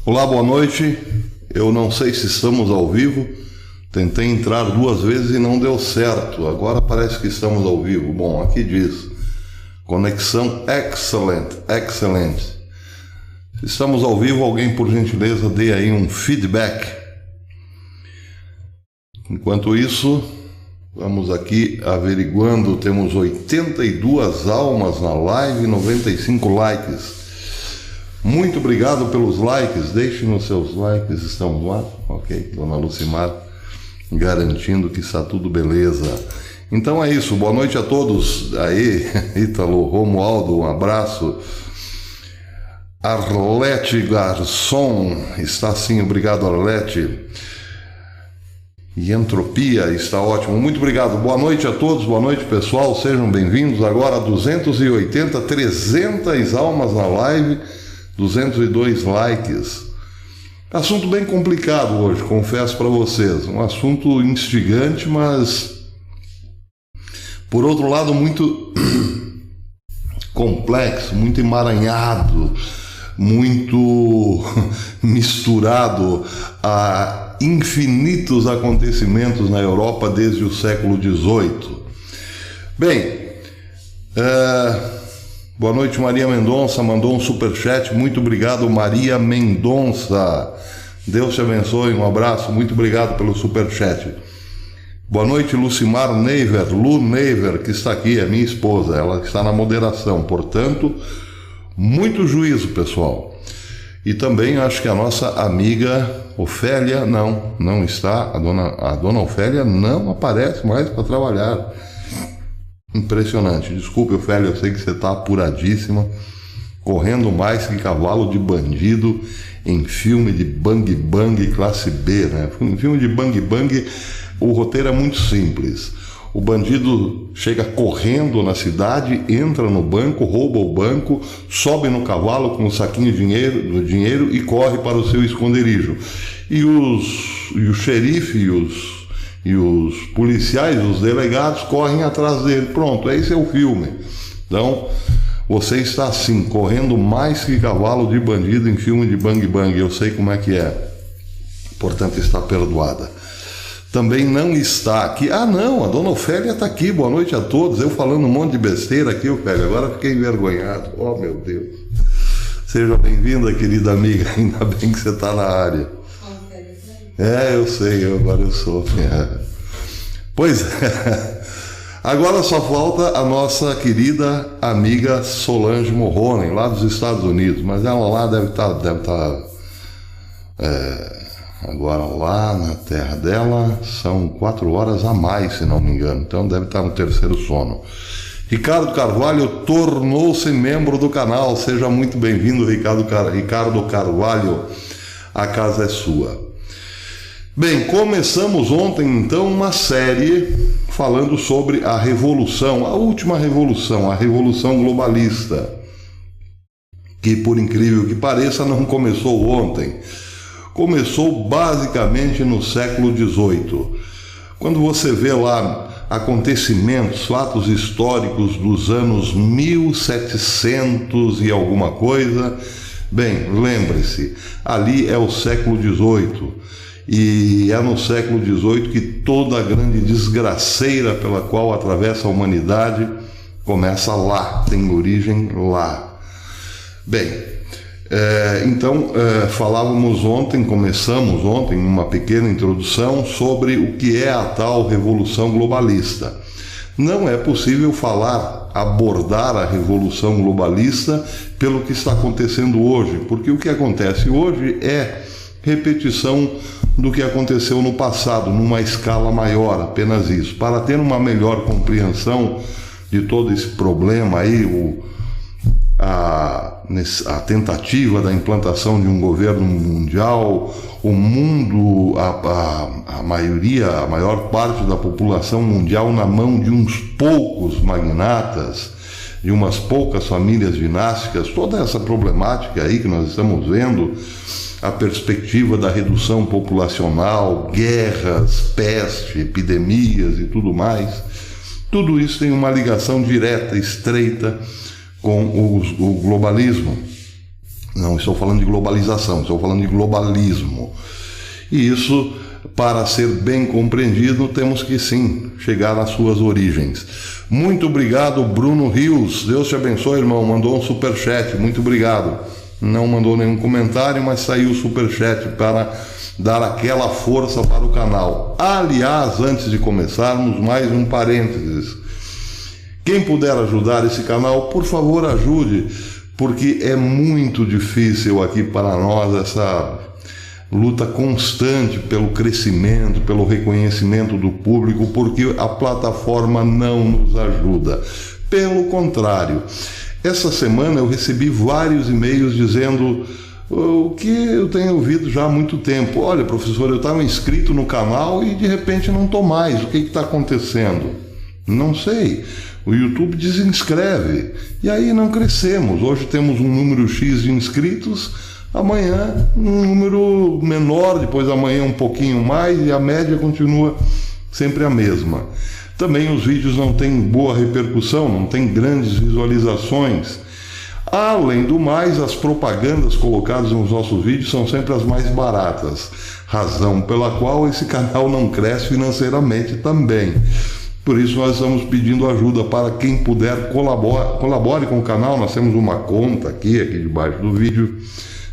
Olá, boa noite. Eu não sei se estamos ao vivo. Tentei entrar 2 vezes e não deu certo. Agora parece que estamos ao vivo. Bom, aqui diz: conexão excelente. Se estamos ao vivo, alguém por gentileza dê aí um feedback. Enquanto isso, vamos aqui averiguando. Temos 82 almas na live, 95 likes. Muito obrigado pelos likes. Deixem os seus likes, estamos lá. Ok, dona Lucimar garantindo que está tudo beleza. Então é isso, boa noite a todos. Aí, Ítalo, Romualdo, um abraço. Arlete Garçom está sim, obrigado Arlete. E Entropia está ótimo, muito obrigado. Boa noite a todos, boa noite pessoal, sejam bem-vindos. Agora 280, 300 almas na live, 202 likes. Assunto bem complicado hoje, confesso para vocês. Um assunto instigante, mas por outro lado muito complexo, muito emaranhado, muito misturado a infinitos acontecimentos na Europa desde o século XVIII. Bem, boa noite, Maria Mendonça mandou um superchat, muito obrigado, Maria Mendonça, Deus te abençoe, um abraço, muito obrigado pelo superchat. Boa noite, Lucimar Neiver, Lu Neiver, que está aqui, é minha esposa, ela está na moderação, portanto, muito juízo, pessoal. E também acho que a nossa amiga Ofélia não está, a dona Ofélia não aparece mais para trabalhar. Impressionante. Desculpe, Ofélia, eu sei que você está apuradíssima, correndo mais que cavalo de bandido em filme de bang bang classe B, né? Em filme de bang bang, o roteiro é muito simples. O bandido chega correndo na cidade, entra no banco, rouba o banco, sobe no cavalo com um saquinho do dinheiro e corre para o seu esconderijo. E o xerife e os policiais, os delegados, correm atrás dele. Pronto, esse é o filme. Então, você está assim, correndo mais que cavalo de bandido em filme de bang bang. Eu sei como é que é. Portanto, está perdoada. Também não está aqui. Ah, não, a dona Ofélia está aqui. Boa noite a todos. Eu falando um monte de besteira aqui, Ofélia. Agora fiquei envergonhado. Oh, meu Deus. Seja bem-vinda, querida amiga. Ainda bem que você está na área. Eu sei, agora eu sou. Pois é. Agora só falta a nossa querida amiga Solange Morrone, lá dos Estados Unidos. Mas ela lá deve estar agora lá na terra dela são 4 horas a mais, se não me engano. Então deve estar no terceiro sono. Ricardo Carvalho tornou-se membro do canal. Seja muito bem-vindo, Ricardo Carvalho. A casa é sua. Bem, começamos ontem então uma série falando sobre a revolução, a última revolução, a revolução globalista, que por incrível que pareça não começou ontem, começou basicamente no século XVIII. Quando você vê lá acontecimentos, fatos históricos dos anos 1700 e alguma coisa, bem, lembre-se, ali é o século XVIII. E é no século XVIII que toda a grande desgraceira pela qual atravessa a humanidade começa lá, tem origem lá. Bem, então começamos ontem uma pequena introdução sobre o que é a tal revolução globalista. Não é possível abordar a revolução globalista pelo que está acontecendo hoje, porque o que acontece hoje é repetição do que aconteceu no passado, numa escala maior, apenas isso. Para ter uma melhor compreensão de todo esse problema aí, a tentativa da implantação de um governo mundial, o mundo, a maior parte da população mundial na mão de uns poucos magnatas, de umas poucas famílias dinásticas, toda essa problemática aí que nós estamos vendo, a perspectiva da redução populacional, guerras, peste, epidemias e tudo mais, tudo isso tem uma ligação direta, estreita com o globalismo. Não estou falando de globalização, estou falando de globalismo. E isso, para ser bem compreendido, temos que sim chegar às suas origens. Muito obrigado, Bruno Rios. Deus te abençoe, irmão. Mandou um superchat. Muito obrigado. Não mandou nenhum comentário, mas saiu o superchat para dar aquela força para o canal. Aliás, antes de começarmos, mais um parênteses. Quem puder ajudar esse canal, por favor, ajude, porque é muito difícil aqui para nós essa luta constante pelo crescimento, pelo reconhecimento do público, porque a plataforma não nos ajuda. Pelo contrário, essa semana eu recebi vários e-mails dizendo o que eu tenho ouvido já há muito tempo. Olha, professor, eu estava inscrito no canal e de repente não estou mais. O que está acontecendo? Não sei. O YouTube desinscreve. E aí não crescemos. Hoje temos um número X de inscritos, amanhã um número menor, depois amanhã um pouquinho mais, e a média continua sempre a mesma. Também os vídeos não têm boa repercussão, não têm grandes visualizações. Além do mais, as propagandas colocadas nos nossos vídeos são sempre as mais baratas, razão pela qual esse canal não cresce financeiramente também. Por isso nós estamos pedindo ajuda para quem puder colabore com o canal. Nós temos uma conta aqui debaixo do vídeo,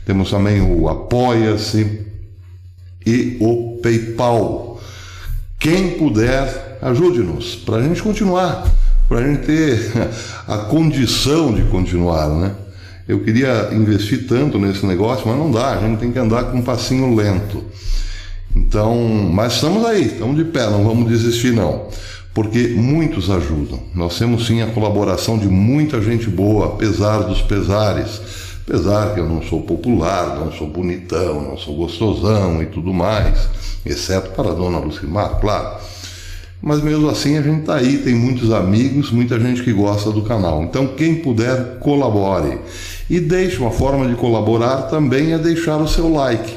temos também o Apoia-se e o PayPal. Quem puder, ajude-nos para a gente continuar, para a gente ter a condição de continuar, né? Eu queria investir tanto nesse negócio, mas não dá, a gente tem que andar com um passinho lento. Então, mas estamos aí, estamos de pé, não vamos desistir não, porque muitos ajudam. Nós temos sim a colaboração de muita gente boa, apesar dos pesares. Apesar que eu não sou popular, não sou bonitão, não sou gostosão e tudo mais, exceto para a dona Lucimar, claro. Mas mesmo assim a gente está aí, tem muitos amigos, muita gente que gosta do canal. Então quem puder, colabore. E deixe uma forma de colaborar também é deixar o seu like.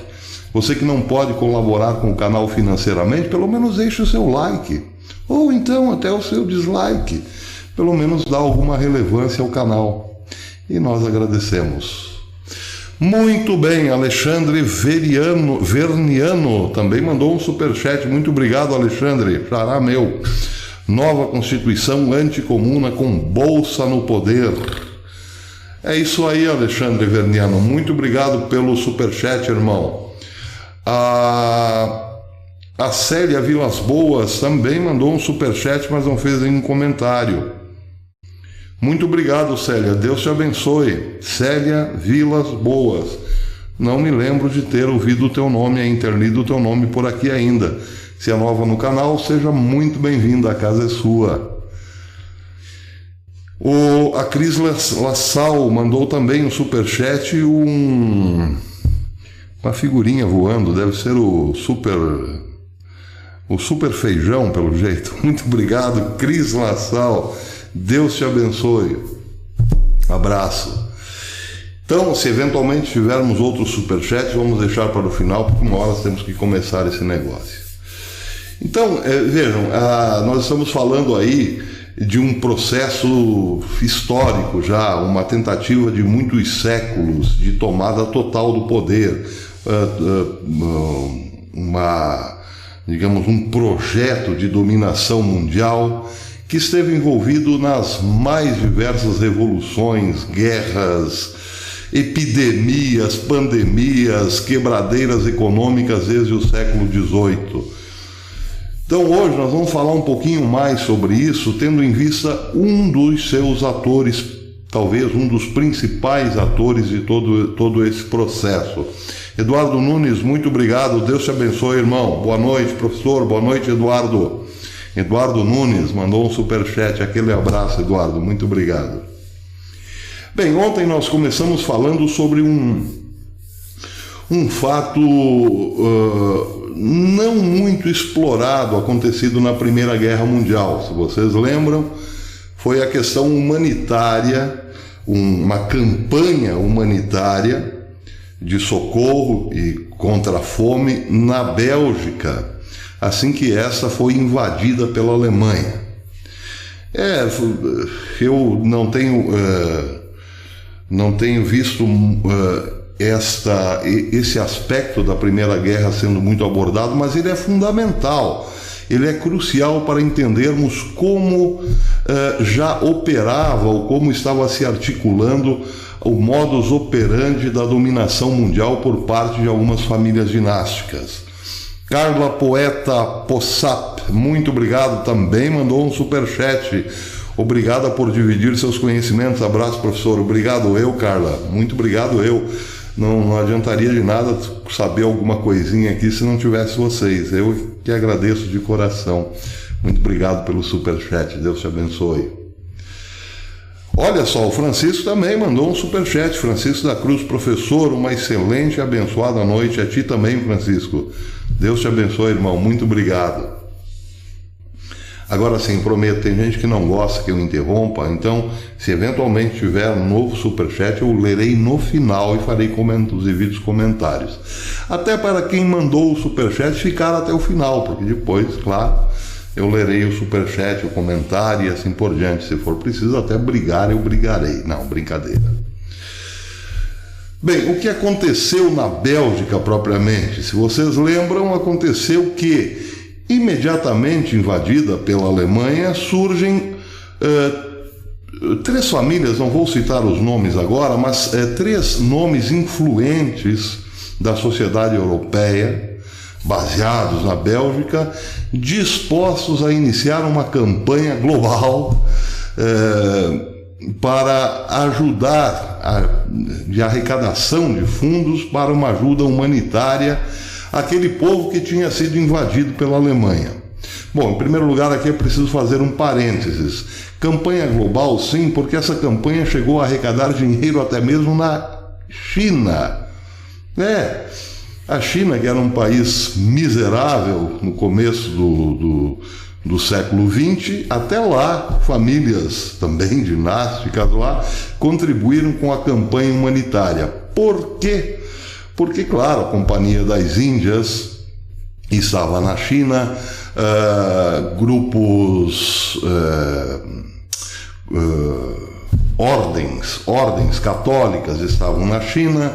Você que não pode colaborar com o canal financeiramente, pelo menos deixe o seu like. Ou então até o seu dislike. Pelo menos dá alguma relevância ao canal. E nós agradecemos. Muito bem, Alexandre Verniano também mandou um superchat. Muito obrigado, Alexandre. Xará meu. Nova Constituição anticomuna com Bolsa no poder. É isso aí, Alexandre Verniano. Muito obrigado pelo superchat, irmão. A Célia Vilas Boas também mandou um superchat, mas não fez nenhum comentário. Muito obrigado, Célia. Deus te abençoe. Célia Vilas Boas. Não me lembro de ter ouvido o teu nome, ter lido o teu nome por aqui ainda. Se é nova no canal, seja muito bem-vinda. A casa é sua. A Cris Lassal mandou também um superchat e uma figurinha voando. Deve ser o super feijão, pelo jeito. Muito obrigado, Cris Lassal. Deus te abençoe. Abraço. Então, se eventualmente tivermos outros superchats, vamos deixar para o final, porque uma hora nós temos que começar esse negócio. Então, vejam, nós estamos falando aí de um processo histórico já, uma tentativa de muitos séculos de tomada total do poder, digamos, um projeto de dominação mundial que esteve envolvido nas mais diversas revoluções, guerras, epidemias, pandemias, quebradeiras econômicas desde o século XVIII. Então hoje nós vamos falar um pouquinho mais sobre isso, tendo em vista um dos seus atores, talvez um dos principais atores de todo esse processo. Eduardo Nunes, muito obrigado, Deus te abençoe, irmão. Boa noite, professor, boa noite, Eduardo. Eduardo Nunes mandou um superchat, aquele abraço, Eduardo, muito obrigado. Bem, ontem nós começamos falando sobre um fato não muito explorado acontecido na Primeira Guerra Mundial. Se vocês lembram, foi a questão humanitária, uma campanha humanitária de socorro e contra a fome na Bélgica, assim que essa foi invadida pela Alemanha. Eu não tenho não tenho visto esse aspecto da Primeira Guerra sendo muito abordado, mas ele é fundamental, ele é crucial para entendermos como já operava ou como estava se articulando o modus operandi da dominação mundial por parte de algumas famílias dinásticas. Carla Poeta Possap, muito obrigado, também mandou um superchat. Obrigada por dividir seus conhecimentos. Abraço, professor. Obrigado eu, Carla. Muito obrigado eu. Não adiantaria de nada saber alguma coisinha aqui se não tivesse vocês. Eu que agradeço de coração. Muito obrigado pelo superchat. Deus te abençoe. Olha só, o Francisco também mandou um superchat. Francisco da Cruz, professor, uma excelente e abençoada noite. A ti também, Francisco. Deus te abençoe, irmão. Muito obrigado. Agora sim, prometo, tem gente que não gosta que eu interrompa, então, se eventualmente tiver um novo superchat, eu lerei no final e farei os devidos comentários. Até para quem mandou o superchat ficar até o final, porque depois, claro, eu lerei o superchat, o comentário e assim por diante. Se for preciso até brigar, eu brigarei. Não, brincadeira. Bem, o que aconteceu na Bélgica propriamente? Se vocês lembram, aconteceu que imediatamente invadida pela Alemanha, surgem três famílias, não vou citar os nomes agora, mas três nomes influentes da sociedade europeia, baseados na Bélgica, dispostos a iniciar uma campanha global para ajudar de arrecadação de fundos para uma ajuda humanitária aquele povo que tinha sido invadido pela Alemanha. Bom, em primeiro lugar aqui é preciso fazer um parênteses. Campanha global, sim, porque essa campanha chegou a arrecadar dinheiro até mesmo na China. A China, que era um país miserável no começo do século XX, até lá, famílias também dinásticas lá, contribuíram com a campanha humanitária. Por quê? Porque, claro, a Companhia das Índias estava na China, grupos, ordens católicas estavam na China,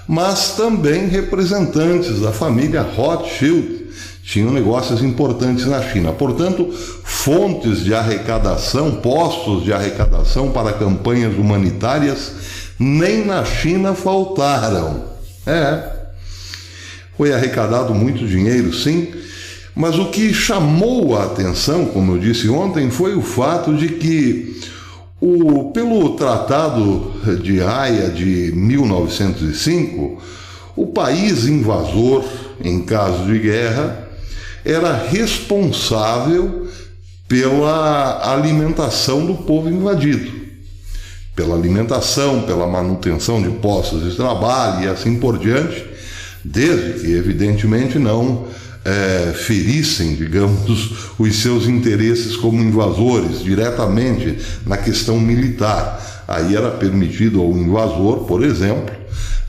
mas também representantes da família Rothschild tinham negócios importantes na China. Portanto, fontes de arrecadação, postos de arrecadação para campanhas humanitárias, nem na China faltaram. Foi arrecadado muito dinheiro, sim, mas o que chamou a atenção, como eu disse ontem, foi o fato de que, pelo Tratado de Haia de 1905, o país invasor, em caso de guerra, era responsável pela alimentação do povo invadido. Pela alimentação, pela manutenção de postos de trabalho e assim por diante, desde que, evidentemente, não ferissem, digamos, os seus interesses como invasores, diretamente na questão militar. Aí era permitido ao invasor, por exemplo,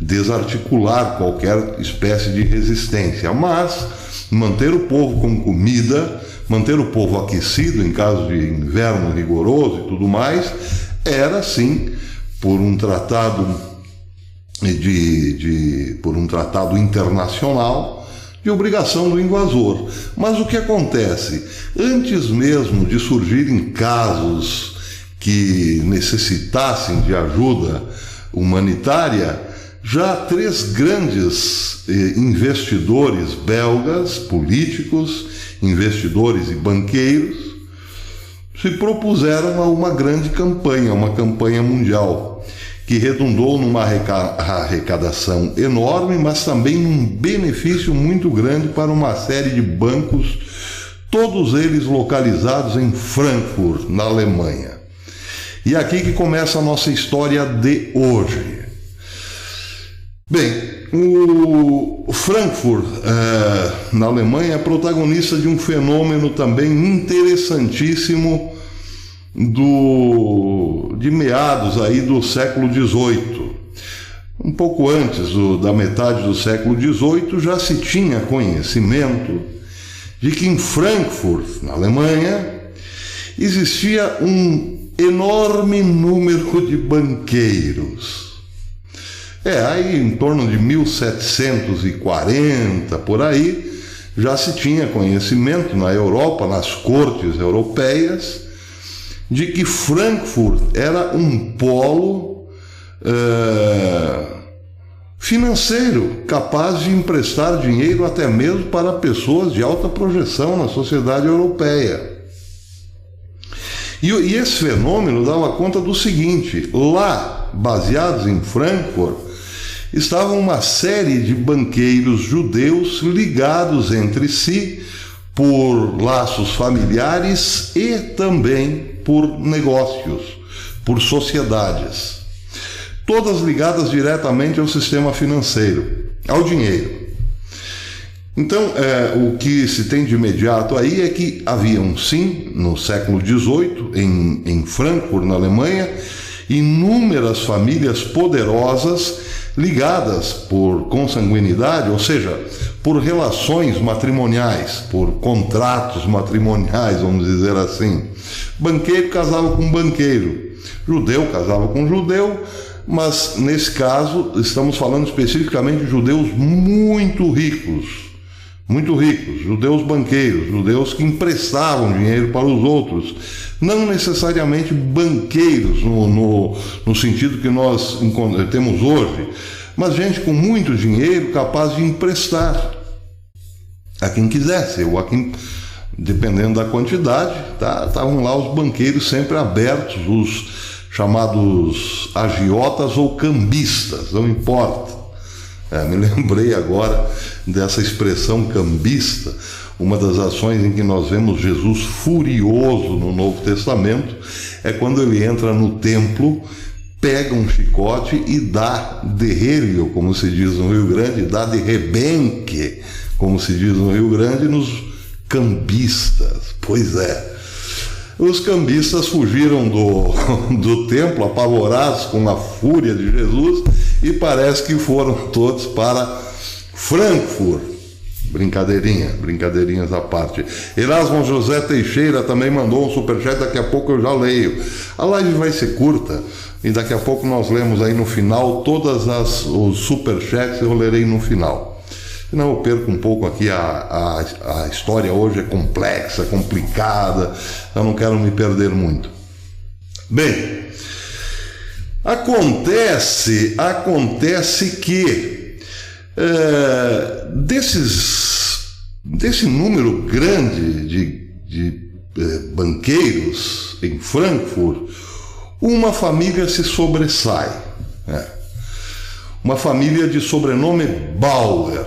desarticular qualquer espécie de resistência, mas manter o povo com comida, manter o povo aquecido em caso de inverno rigoroso e tudo mais, era sim por um tratado por um tratado internacional de obrigação do invasor. Mas o que acontece? Antes mesmo de surgirem casos que necessitassem de ajuda humanitária, já três grandes investidores belgas, políticos, investidores e banqueiros, se propuseram a uma grande campanha, uma campanha mundial, que redundou numa arrecadação enorme, mas também num benefício muito grande para uma série de bancos, todos eles localizados em Frankfurt, na Alemanha. E aqui que começa a nossa história de hoje. Bem, o Frankfurt, na Alemanha, é protagonista de um fenômeno também interessantíssimo de meados aí do século XVIII. Um pouco antes da metade do século XVIII já se tinha conhecimento de que em Frankfurt, na Alemanha, existia um enorme número de banqueiros. Aí em torno de 1740, por aí, já se tinha conhecimento na Europa, nas cortes europeias, de que Frankfurt era um polo financeiro, capaz de emprestar dinheiro até mesmo para pessoas de alta projeção na sociedade europeia. E esse fenômeno dava conta do seguinte: lá, baseados em Frankfurt, estavam uma série de banqueiros judeus ligados entre si por laços familiares e também por negócios, por sociedades, todas ligadas diretamente ao sistema financeiro, ao dinheiro. Então, o que se tem de imediato aí é que haviam, sim, no século XVIII, em Frankfurt, na Alemanha, inúmeras famílias poderosas ligadas por consanguinidade, ou seja, por relações matrimoniais, por contratos matrimoniais, vamos dizer assim. Banqueiro casava com banqueiro, judeu casava com judeu, mas nesse caso estamos falando especificamente de judeus muito ricos, judeus banqueiros, judeus que emprestavam dinheiro para os outros, não necessariamente banqueiros no sentido que nós temos hoje, mas gente com muito dinheiro capaz de emprestar a quem quisesse, ou a quem, dependendo da quantidade, estavam lá os banqueiros sempre abertos, os chamados agiotas ou cambistas, não importa. Me lembrei agora dessa expressão cambista, uma das ações em que nós vemos Jesus furioso no Novo Testamento é quando ele entra no templo, pega um chicote e dá derrelho, como se diz no Rio Grande, dá de rebenque, como se diz no Rio Grande, nos cambistas. Pois é. Os cambistas fugiram do templo, apavorados com a fúria de Jesus, e parece que foram todos para Frankfurt. Brincadeirinhas à parte. Erasmo José Teixeira também mandou um superchat, daqui a pouco eu já leio. A live vai ser curta e daqui a pouco nós lemos aí no final todas os superchats, eu lerei no final. Senão eu perco um pouco aqui, a história hoje é complexa, complicada, eu não quero me perder muito. Bem, acontece que desse número grande de banqueiros em Frankfurt, uma família se sobressai, uma família de sobrenome Bauer.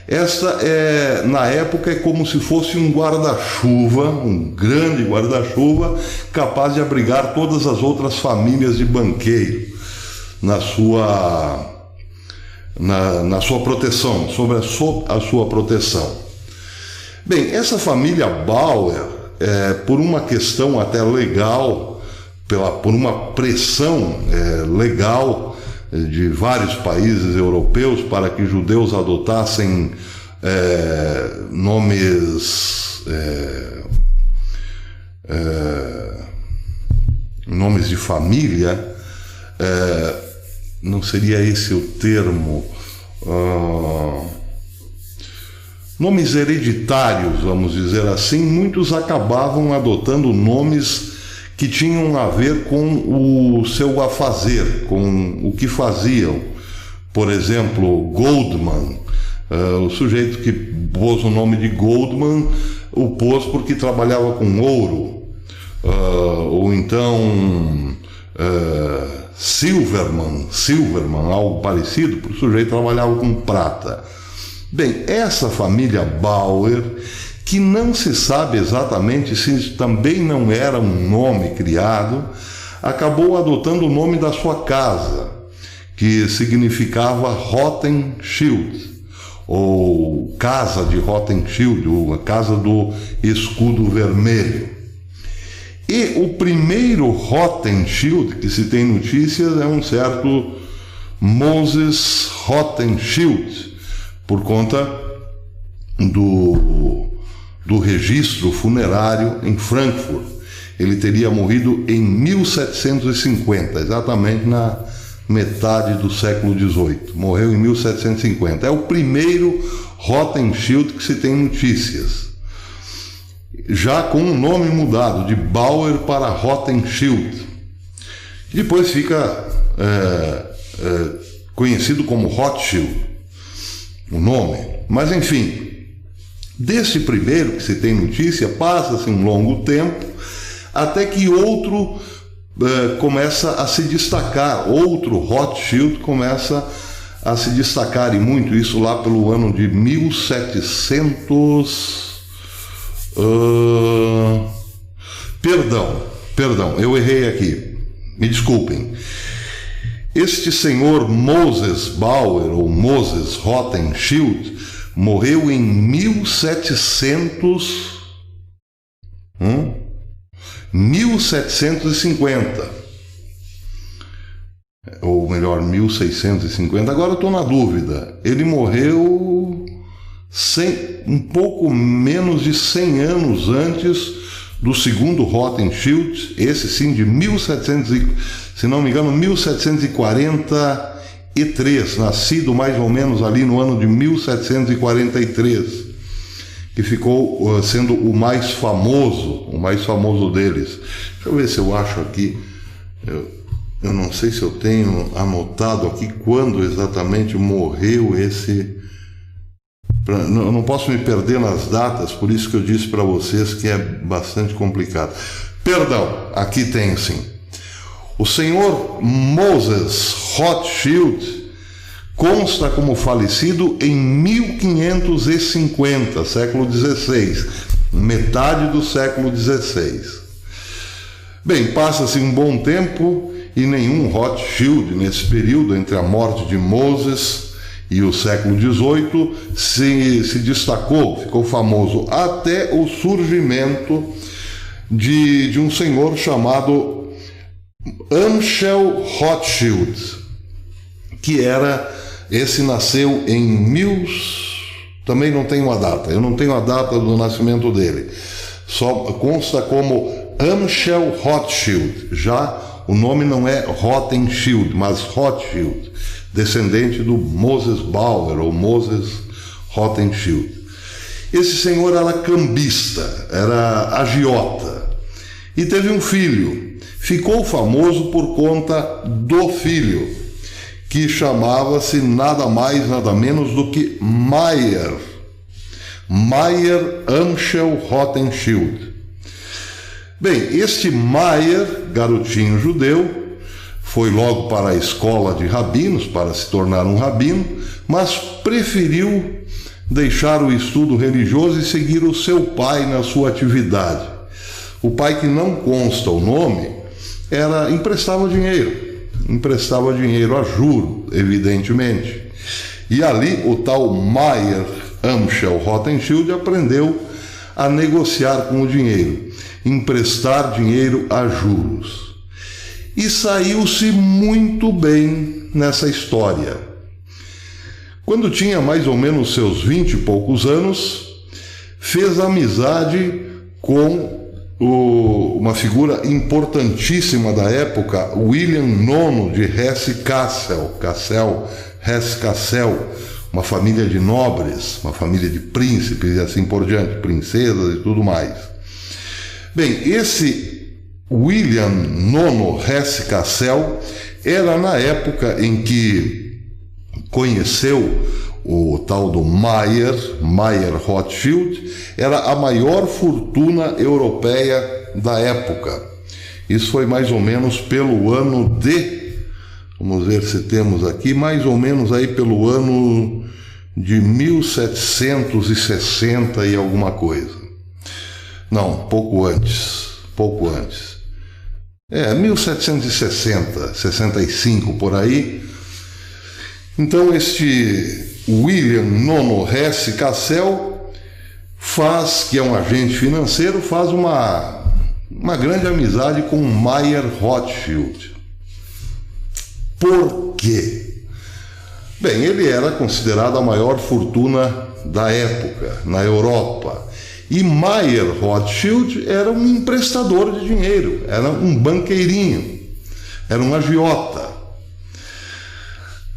Esta na época é como se fosse um guarda-chuva, um grande guarda-chuva, capaz de abrigar todas as outras famílias de banqueiro na sua proteção, sobre a sua proteção. Bem, essa família Bauer, por uma questão até legal, por uma pressão legal de vários países europeus para que judeus adotassem nomes de família, não seria esse o termo, nomes hereditários, vamos dizer assim. Muitos acabavam adotando nomes que tinham a ver com o seu afazer, com o que faziam. Por exemplo, Goldman, o sujeito que pôs o nome de Goldman, o pôs porque trabalhava com ouro. Ou então Silverman, algo parecido, porque o sujeito trabalhava com prata. Bem, essa família Bauer, que não se sabe exatamente se também não era um nome criado, acabou adotando o nome da sua casa, que significava Rothschild, ou Casa de Rothschild, ou a Casa do Escudo Vermelho. E o primeiro Rothschild que se tem notícias é um certo Moses Rothschild, por conta do registro funerário em Frankfurt. Ele teria morrido em 1750, exatamente metade do século XVIII. Morreu em 1750. É o primeiro Rothschild que se tem notícias, já com o nome mudado de Bauer para Rothschild. Depois fica conhecido como Rothschild, o nome. Mas enfim, desse primeiro que se tem notícia, passa-se um longo tempo, até que outro começa a se destacar, outro Rothschild começa a se destacar, e muito, isso lá pelo ano de 1700... Perdão, eu errei aqui, me desculpem. Este senhor Moses Bauer, ou Moses Rothschild, morreu em 1750, ou melhor, 1650, agora eu estou na dúvida. Ele morreu um pouco menos de 100 anos antes do segundo Rothschild, esse sim de 1743, nascido mais ou menos ali no ano de 1743, que ficou sendo o mais famoso deles. Deixa eu ver se eu acho aqui, eu não sei se eu tenho anotado aqui quando exatamente morreu esse... Eu não posso me perder nas datas, por isso que eu disse para vocês que é bastante complicado. Perdão, aqui tem sim. O senhor Moses Rothschild consta como falecido em 1550, século XVI, metade do século XVI. Bem, passa-se um bom tempo e nenhum Rothschild nesse período, entre a morte de Moses e o século XVIII, se destacou, ficou famoso, até o surgimento de um senhor chamado Amschel Rothschild, que esse nasceu em também não tenho a data, eu não tenho a data do nascimento dele, só consta como Amschel Rothschild, já o nome não é Rothschild, mas Rothschild, descendente do Moses Bauer, ou Moses Rothschild. Esse senhor era cambista, era agiota, e teve um filho. Ficou famoso por conta do filho, que chamava-se nada mais, nada menos do que Mayer Amschel Rothschild. Bem, este Mayer, garotinho judeu, foi logo para a escola de rabinos, para se tornar um rabino, mas preferiu deixar o estudo religioso e seguir o seu pai na sua atividade. O pai, que não consta o nome, emprestava dinheiro a juro, evidentemente. E ali o tal Mayer Amschel Rothschild aprendeu a negociar com o dinheiro, emprestar dinheiro a juros. E saiu-se muito bem nessa história. Quando tinha mais ou menos seus 20 e poucos anos, fez amizade com uma figura importantíssima da época, William IX de Hesse-Kassel, Hesse-Kassel, uma família de nobres, uma família de príncipes e assim por diante, princesas e tudo mais. Bem, esse William IX Hesse-Kassel era, na época em que conheceu o tal do Mayer Rothschild, era a maior fortuna europeia da época. Isso foi mais ou menos pelo ano vamos ver se temos aqui, mais ou menos aí pelo ano de 1760 e alguma coisa. Não, pouco antes. 1760, 65 por aí. Então este William IX Hesse-Kassel que é um agente financeiro, faz uma grande amizade com Mayer Rothschild. Por quê? Bem, ele era considerado a maior fortuna da época na Europa. E Mayer Rothschild era um emprestador de dinheiro, era um banqueirinho, era um agiota.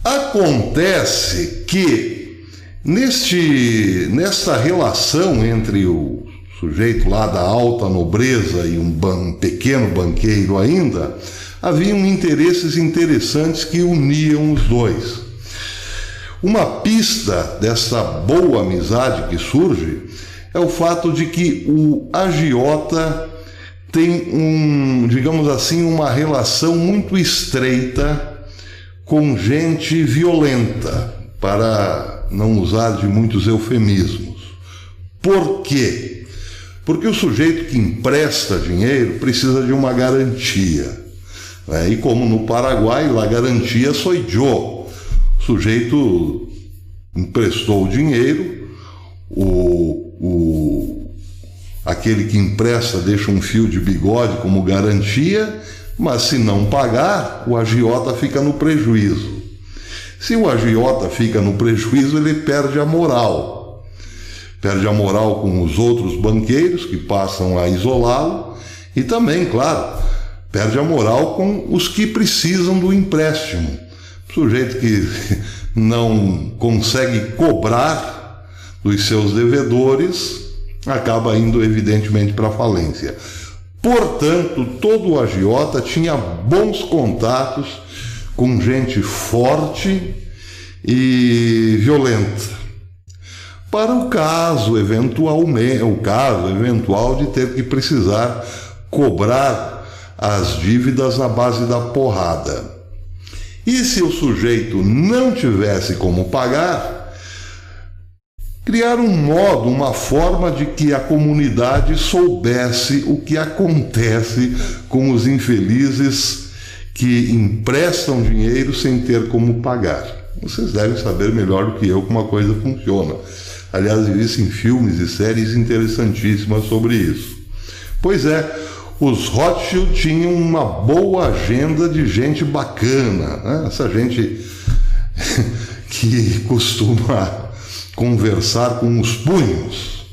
Acontece que nesta relação entre o sujeito lá da alta nobreza e um pequeno banqueiro ainda, haviam interesses interessantes que uniam os dois. Uma pista dessa boa amizade que surge é o fato de que o agiota tem digamos assim, uma relação muito estreita com gente violenta, para não usar de muitos eufemismos. Por quê? Porque o sujeito que empresta dinheiro precisa de uma garantia, né? E como no Paraguai, a garantia sou eu. O sujeito emprestou o dinheiro, aquele que empresta deixa um fio de bigode como garantia, mas se não pagar, o agiota fica no prejuízo. Se o agiota fica no prejuízo, ele perde a moral. Perde a moral com os outros banqueiros que passam a isolá-lo e também, claro, perde a moral com os que precisam do empréstimo. O sujeito que não consegue cobrar dos seus devedores acaba indo evidentemente para a falência. Portanto, todo o agiota tinha bons contatos com gente forte e violenta, para o caso eventual de ter que precisar cobrar as dívidas à base da porrada. E se o sujeito não tivesse como pagar, criar um modo, uma forma de que a comunidade soubesse o que acontece com os infelizes que emprestam dinheiro sem ter como pagar. Vocês devem saber melhor do que eu como a coisa funciona. Aliás, existem filmes e séries interessantíssimas sobre isso. Pois é, os Rothschild tinham uma boa agenda de gente bacana, né? Essa gente que costuma conversar com os punhos.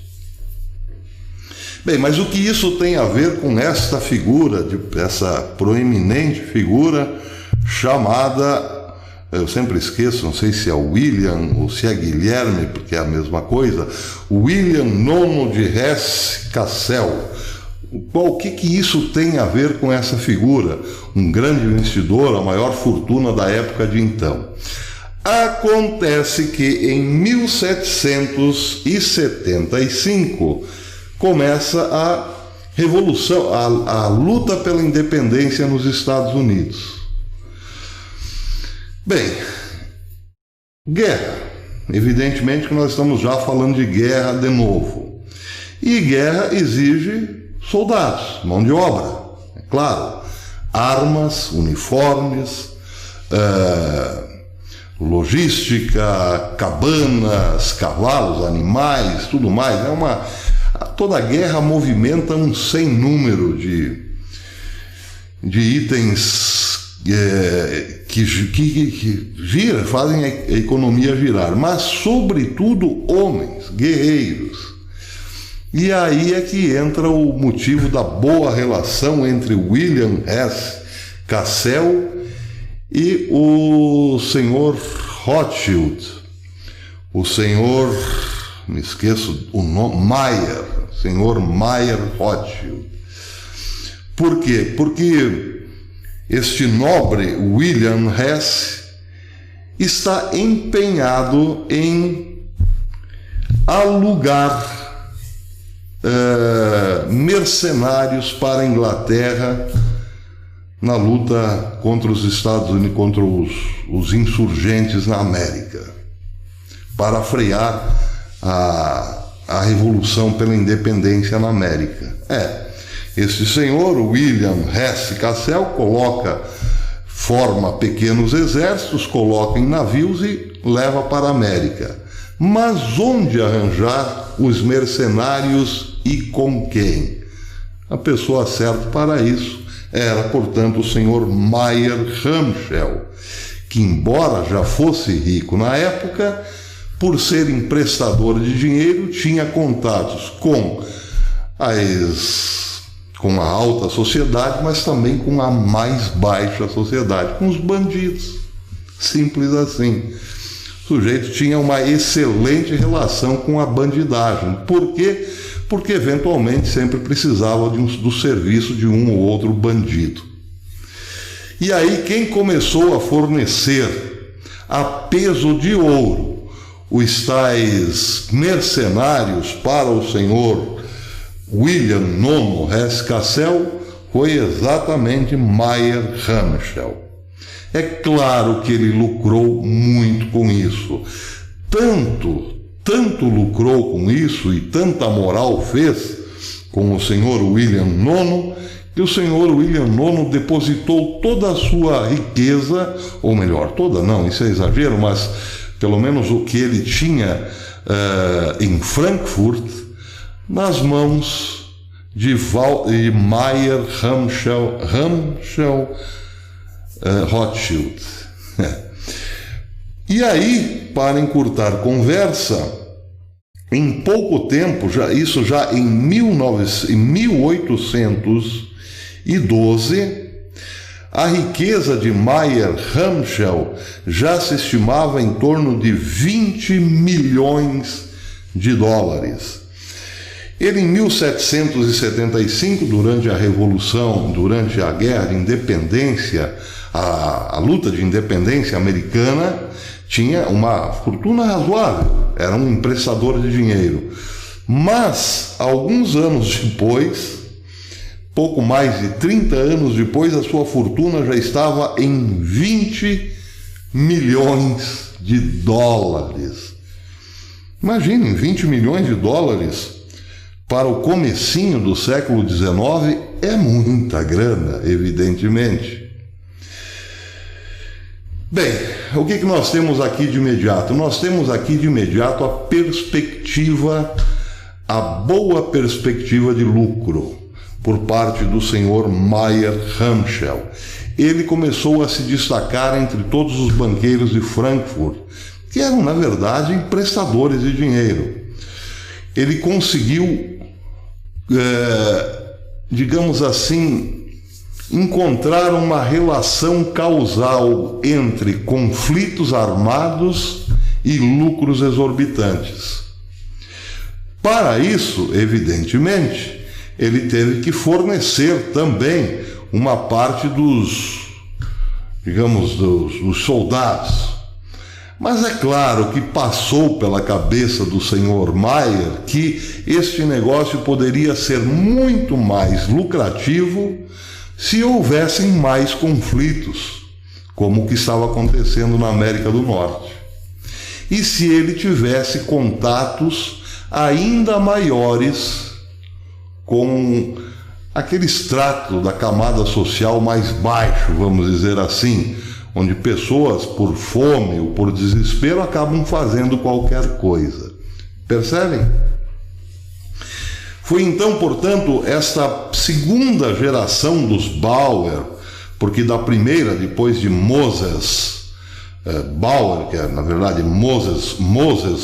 Bem, mas o que isso tem a ver com esta figura, essa proeminente figura chamada, eu sempre esqueço, não sei se é William ou se é Guilherme, porque é a mesma coisa, William IX de Hesse-Cassel. O que isso tem a ver com essa figura? Um grande investidor, a maior fortuna da época de então. Acontece que em 1775 começa a revolução, a luta pela independência nos Estados Unidos. Bem, guerra. Evidentemente que nós estamos já falando de guerra de novo. E guerra exige soldados, mão de obra, é claro. Armas, uniformes, logística, cabanas, cavalos, animais, tudo mais. Toda guerra movimenta um sem número de itens que giram, fazem a economia girar, mas sobretudo homens, guerreiros. E aí é que entra o motivo da boa relação entre William Hesse-Cassel e o senhor Rothschild, o senhor, me esqueço o nome, senhor Mayer Rothschild. Por quê? Porque este nobre William Hesse está empenhado em alugar mercenários para a Inglaterra na luta contra os Estados Unidos, contra os insurgentes na América, para frear a revolução pela independência na América. Esse senhor, William Hesse-Cassel, forma pequenos exércitos, coloca em navios e leva para a América. Mas onde arranjar os mercenários e com quem? A pessoa certa para isso era, portanto, o senhor Mayer Ramschel, que, embora já fosse rico na época, por ser emprestador de dinheiro, tinha contatos com a alta sociedade, mas também com a mais baixa sociedade, com os bandidos. Simples assim. O sujeito tinha uma excelente relação com a bandidagem. Por quê? Porque eventualmente sempre precisava do serviço de um ou outro bandido. E aí quem começou a fornecer a peso de ouro os tais mercenários para o senhor William IX Hesse-Cassel foi exatamente Mayer Ramschel. É claro que ele lucrou muito com isso. Tanto lucrou com isso e tanta moral fez com o senhor William IX, que o senhor William IX depositou toda a sua riqueza, ou melhor, toda não, isso é exagero, mas pelo menos o que ele tinha em Frankfurt, nas mãos de Mayer Ramschel Rothschild. E aí, para encurtar conversa, em pouco tempo, isso já em 1812, a riqueza de Mayer Ramschel já se estimava em torno de 20 milhões de dólares. Ele, em 1775, durante a Revolução, durante a Guerra de Independência, a luta de independência americana, tinha uma fortuna razoável, era um emprestador de dinheiro. Mas, alguns anos depois, pouco mais de 30 anos depois, a sua fortuna já estava em 20 milhões de dólares. Imaginem, 20 milhões de dólares para o comecinho do século XIX é muita grana, evidentemente. Bem, o que nós temos aqui de imediato? Nós temos aqui de imediato a boa perspectiva de lucro por parte do senhor Mayer Ramschel. Ele começou a se destacar entre todos os banqueiros de Frankfurt, que eram, na verdade, emprestadores de dinheiro. Ele conseguiu, digamos assim, encontrar uma relação causal entre conflitos armados e lucros exorbitantes. Para isso, evidentemente, ele teve que fornecer também uma parte dos soldados. Mas é claro que passou pela cabeça do senhor Mayer que este negócio poderia ser muito mais lucrativo se houvessem mais conflitos, como o que estava acontecendo na América do Norte. E se ele tivesse contatos ainda maiores com aquele extrato da camada social mais baixo, vamos dizer assim, onde pessoas por fome ou por desespero acabam fazendo qualquer coisa. Percebem? Foi então, portanto, esta segunda geração dos Bauer, porque da primeira, depois de Moses Bauer, que é na verdade Moses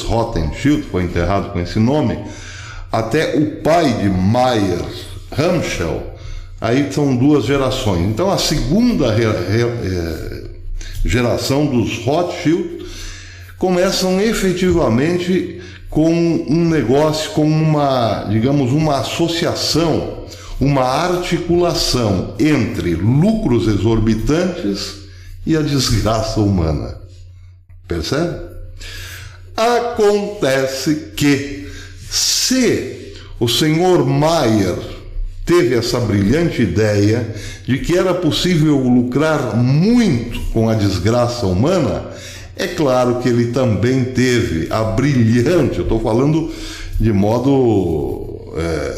Rothschild, foi enterrado com esse nome, até o pai de Mayer Ramschel, aí são duas gerações. Então a segunda geração dos Rothschild começam efetivamente com um negócio, com uma associação, uma articulação entre lucros exorbitantes e a desgraça humana. Percebe? Acontece que, se o senhor Mayer teve essa brilhante ideia de que era possível lucrar muito com a desgraça humana, é claro que ele também teve a brilhante, eu estou falando de modo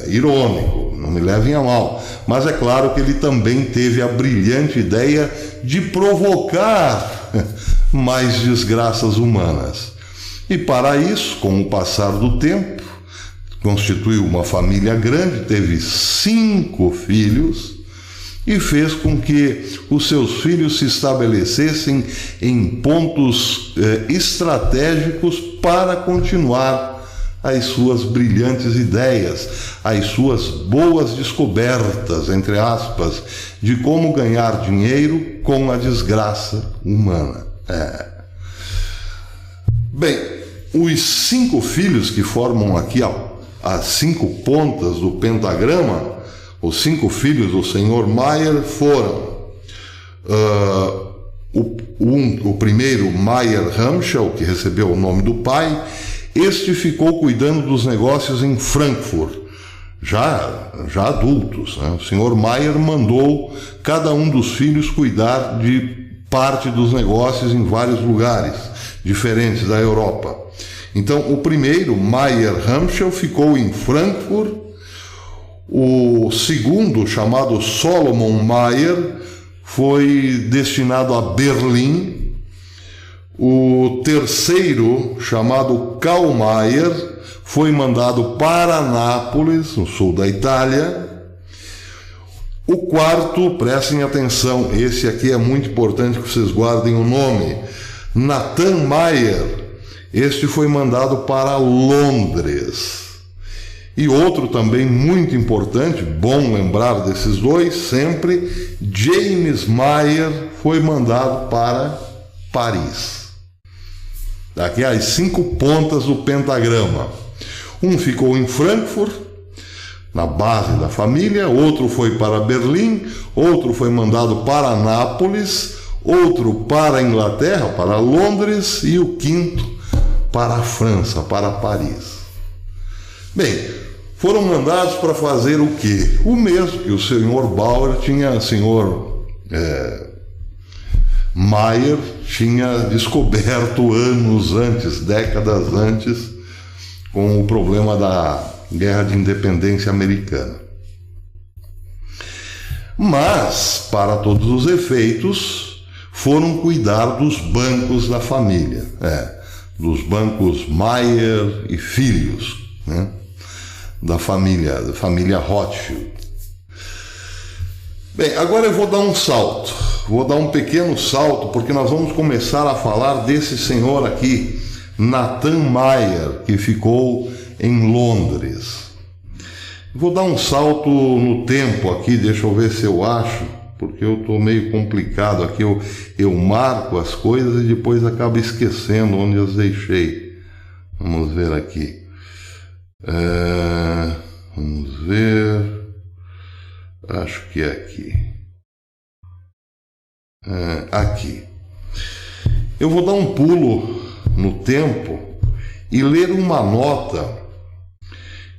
irônico, não me levem a mal, mas é claro que ele também teve a brilhante ideia de provocar mais desgraças humanas. E para isso, com o passar do tempo, constituiu uma família grande, teve 5 filhos, e fez com que os seus filhos se estabelecessem em pontos estratégicos para continuar as suas brilhantes ideias, as suas boas descobertas, entre aspas, de como ganhar dinheiro com a desgraça humana. Bem, os 5 filhos que formam aqui as 5 pontas do pentagrama, os 5 filhos do Sr. Mayer foram o primeiro, Mayer Ramschel, que recebeu o nome do pai. Este ficou cuidando dos negócios em Frankfurt, já adultos, né? O Sr. Mayer mandou cada um dos filhos cuidar de parte dos negócios em vários lugares diferentes da Europa. Então, o primeiro, Mayer Ramschel, ficou em Frankfurt. O segundo, chamado Solomon Mayer, foi destinado a Berlim. O terceiro, chamado Karl Mayer, foi mandado para Nápoles, no sul da Itália. O quarto, prestem atenção, esse aqui é muito importante que vocês guardem o nome, Nathan Mayer. Este foi mandado para Londres. E outro também muito importante, bom lembrar desses dois sempre, James Mayer, foi mandado para Paris. Aqui as 5 pontas do pentagrama. Um ficou em Frankfurt, na base da família, outro foi para Berlim, outro foi mandado para Nápoles, outro para a Inglaterra, para Londres, e o quinto para a França, para Paris. Bem, foram mandados para fazer o quê? O mesmo que o Sr. Bauer tinha, o Sr. Mayer tinha descoberto anos antes, décadas antes, com o problema da Guerra de Independência Americana. Mas, para todos os efeitos, foram cuidar dos bancos da família, dos bancos Mayer e Filhos, né? da família Rothschild. Bem, agora eu vou dar um salto, vou dar um pequeno salto, porque nós vamos começar a falar desse senhor aqui, Nathan Mayer, que ficou em Londres. Vou dar um salto no tempo aqui, deixa eu ver se eu acho, porque eu estou meio complicado aqui, eu marco as coisas e depois acabo esquecendo onde eu deixei. Vamos ver aqui. Vamos ver. Acho que é aqui. Aqui. Eu vou dar um pulo no tempo e ler uma nota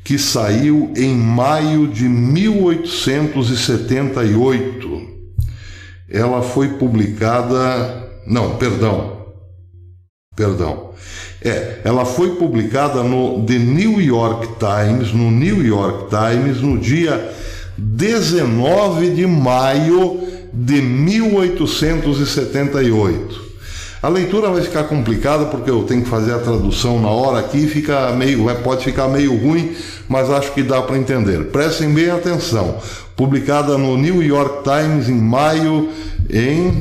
que saiu em maio de 1878. Ela foi publicada... Não, perdão. Ela foi publicada no The New York Times, no dia 19 de maio de 1878. A leitura vai ficar complicada porque eu tenho que fazer a tradução na hora aqui, pode ficar meio ruim, mas acho que dá para entender. Prestem bem atenção. Publicada no New York Times em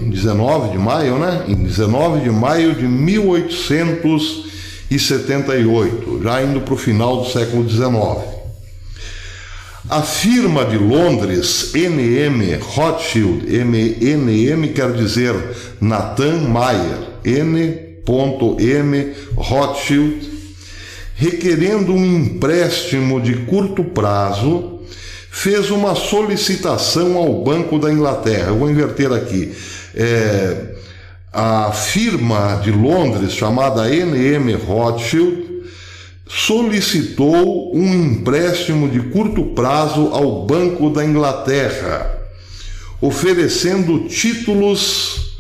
19 de maio, né? Em 19 de maio de 1878, já indo para o final do século XIX. A firma de Londres, N.M. Rothschild, NM quer dizer Nathan Mayer, N.M. Rothschild, requerendo um empréstimo de curto prazo, fez uma solicitação ao Banco da Inglaterra. Eu vou inverter aqui. A firma de Londres, chamada N.M. Rothschild, solicitou um empréstimo de curto prazo ao Banco da Inglaterra, oferecendo títulos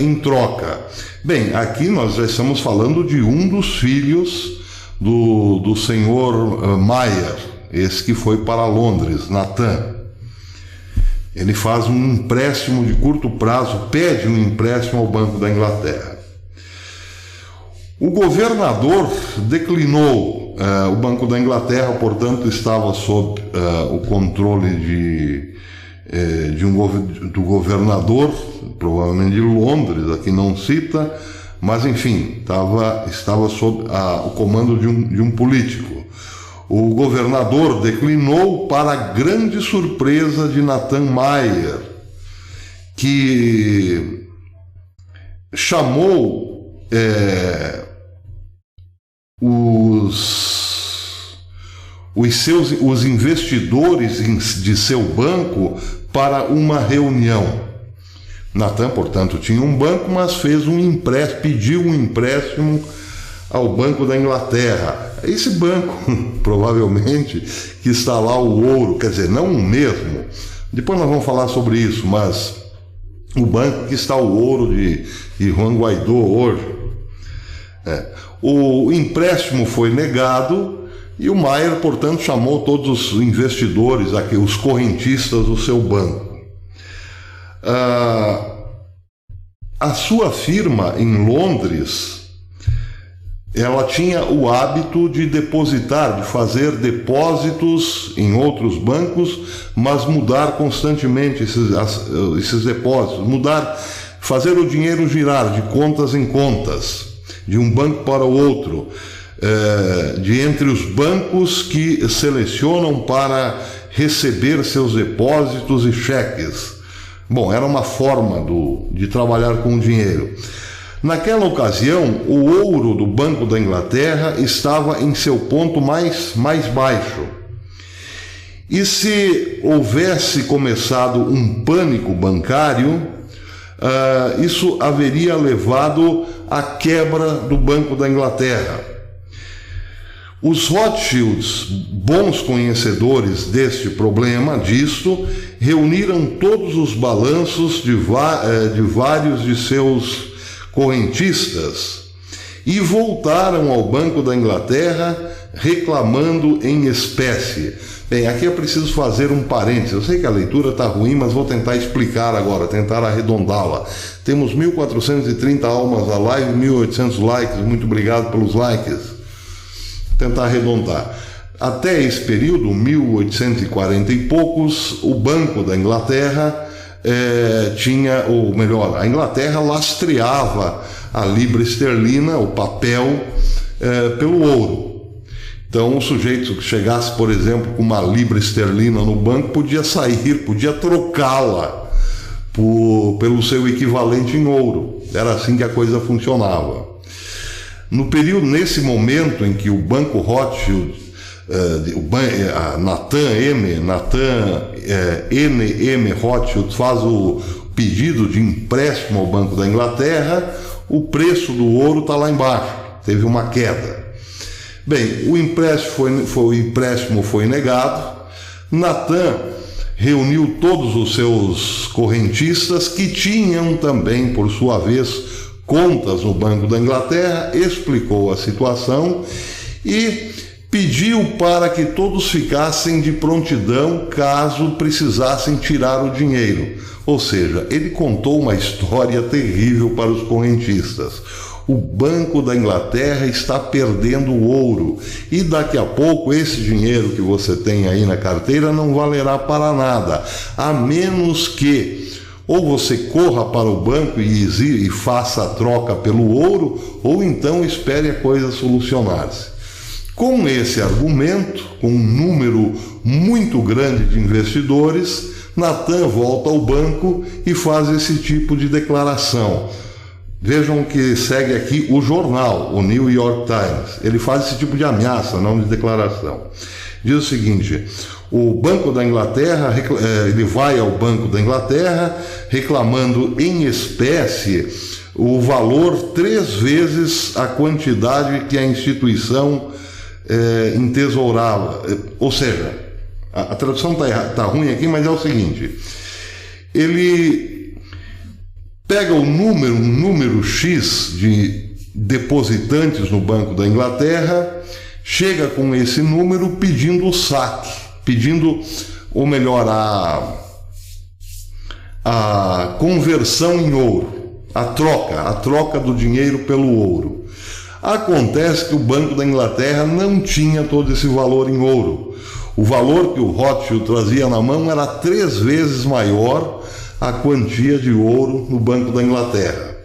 em troca. Bem, aqui nós já estamos falando de um dos filhos do senhor Mayer, esse que foi para Londres, Nathan. Ele faz um empréstimo de curto prazo, pede um empréstimo ao Banco da Inglaterra. O governador declinou. O Banco da Inglaterra, portanto, estava sob o controle do governador, provavelmente de Londres, aqui não cita, mas enfim, estava sob o comando de um político. O governador declinou, para a grande surpresa de Nathan Mayer, que chamou os investidores de seu banco para uma reunião. Natan, portanto, tinha um banco, mas pediu um empréstimo ao Banco da Inglaterra. Esse banco, provavelmente, que está lá o ouro, quer dizer, não o mesmo, depois nós vamos falar sobre isso, mas o banco que está o ouro de Juan Guaidó hoje. O empréstimo foi negado e o Maier, portanto, chamou todos os investidores, os correntistas do seu banco. A sua firma em Londres, ela tinha o hábito de de fazer depósitos em outros bancos, mas mudar constantemente esses depósitos, fazer o dinheiro girar de contas em contas, de um banco para o outro, de entre os bancos que selecionam para receber seus depósitos e cheques. Bom, era uma forma de trabalhar com o dinheiro. Naquela ocasião, o ouro do Banco da Inglaterra estava em seu ponto mais baixo. E se houvesse começado um pânico bancário, isso haveria levado à quebra do Banco da Inglaterra. Os Rothschilds, bons conhecedores deste problema, reuniram todos os balanços de vários de seus correntistas e voltaram ao Banco da Inglaterra reclamando em espécie. Bem, aqui é preciso fazer um parênteses. Eu sei que a leitura está ruim, mas vou tentar explicar agora, tentar arredondá-la. Temos 1.430 almas na live, 1.800 likes, muito obrigado pelos likes. Tentar arredondar. Até esse período, 1840 e poucos, o Banco da Inglaterra a Inglaterra lastreava a libra esterlina, o papel, pelo ouro. Então, o sujeito que chegasse, por exemplo, com uma libra esterlina no banco, podia trocá-la pelo seu equivalente em ouro. Era assim que a coisa funcionava. Nesse momento em que o Banco Rothschild, Natan N.M. Rothschild faz o pedido de empréstimo ao Banco da Inglaterra, o preço do ouro está lá embaixo, teve uma queda. Bem, o empréstimo foi negado. Natan reuniu todos os seus correntistas, que tinham também, por sua vez, contas no Banco da Inglaterra, explicou a situação e pediu para que todos ficassem de prontidão caso precisassem tirar o dinheiro. Ou seja, ele contou uma história terrível para os correntistas. O Banco da Inglaterra está perdendo o ouro e daqui a pouco esse dinheiro que você tem aí na carteira não valerá para nada, a menos que ou você corra para o banco e faça a troca pelo ouro, ou então espere a coisa solucionar-se. Com esse argumento, com um número muito grande de investidores, Natan volta ao banco e faz esse tipo de declaração. Vejam que segue aqui o jornal, o New York Times. Ele faz esse tipo de ameaça, não de declaração. Diz o seguinte: o Banco da Inglaterra, ele vai ao Banco da Inglaterra reclamando em espécie o valor 3 vezes a quantidade que a instituição entesourava. Ou seja, a tradução está ruim aqui, mas é o seguinte: ele pega um número X de depositantes no Banco da Inglaterra, chega com esse número pedindo o saque, ou melhor, a conversão em ouro, a troca do dinheiro pelo ouro. Acontece que o Banco da Inglaterra não tinha todo esse valor em ouro. O valor que o Rothschild trazia na mão era 3 vezes maior a quantia de ouro no Banco da Inglaterra.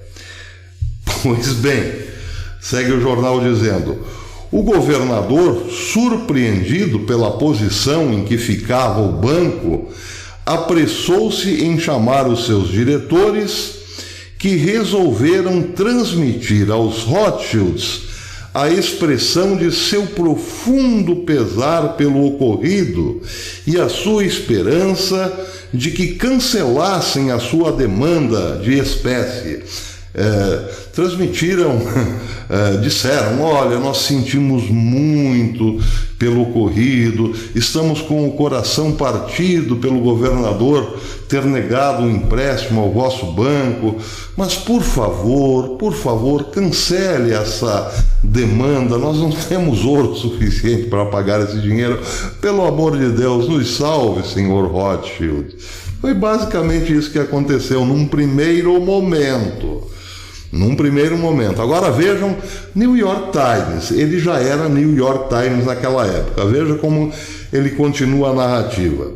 Pois bem, segue o jornal dizendo: o governador, surpreendido pela posição em que ficava o banco, apressou-se em chamar os seus diretores, que que resolveram transmitir aos Rothschilds a expressão de seu profundo pesar pelo ocorrido e a sua esperança de que cancelassem a sua demanda de espécie. Transmitiram, disseram: olha, nós sentimos muito pelo ocorrido, estamos com o coração partido pelo governador ter negado um empréstimo ao vosso banco, mas por favor, cancele essa demanda, nós não temos ouro suficiente para pagar esse dinheiro, pelo amor de Deus, nos salve, senhor Rothschild. Foi basicamente isso que aconteceu num primeiro momento. Agora vejam, New York Times, ele já era New York Times naquela época, veja como ele continua a narrativa.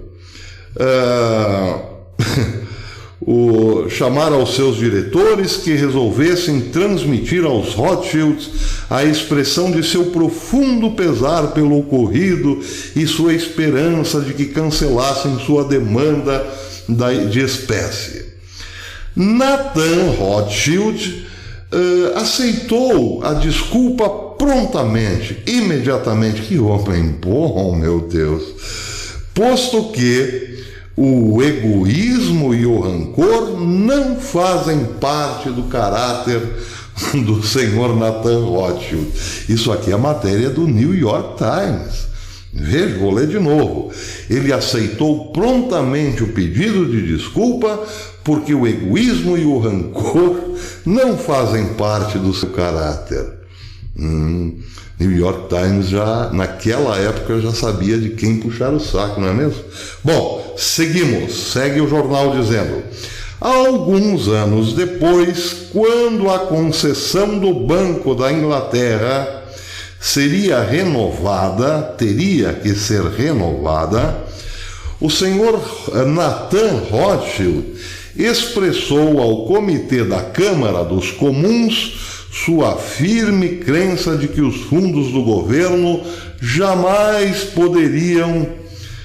Chamar aos seus diretores que resolvessem transmitir aos Rothschilds a expressão de seu profundo pesar pelo ocorrido e sua esperança de que cancelassem sua demanda de espécie. Nathan Rothschild aceitou a desculpa prontamente, imediatamente. Que homem bom, meu Deus! Posto que o egoísmo e o rancor não fazem parte do caráter do senhor Nathan Rothschild. Isso aqui é a matéria do New York Times. Veja, vou ler de novo. Ele aceitou prontamente o pedido de desculpa porque o egoísmo e o rancor não fazem parte do seu caráter. New York Times já, naquela época, já sabia de quem puxar o saco, não é mesmo? Bom, seguimos. Segue o jornal dizendo: alguns anos depois, quando a concessão do Banco da Inglaterra teria que ser renovada, o senhor Nathan Rothschild expressou ao Comitê da Câmara dos Comuns sua firme crença de que os fundos do governo jamais poderiam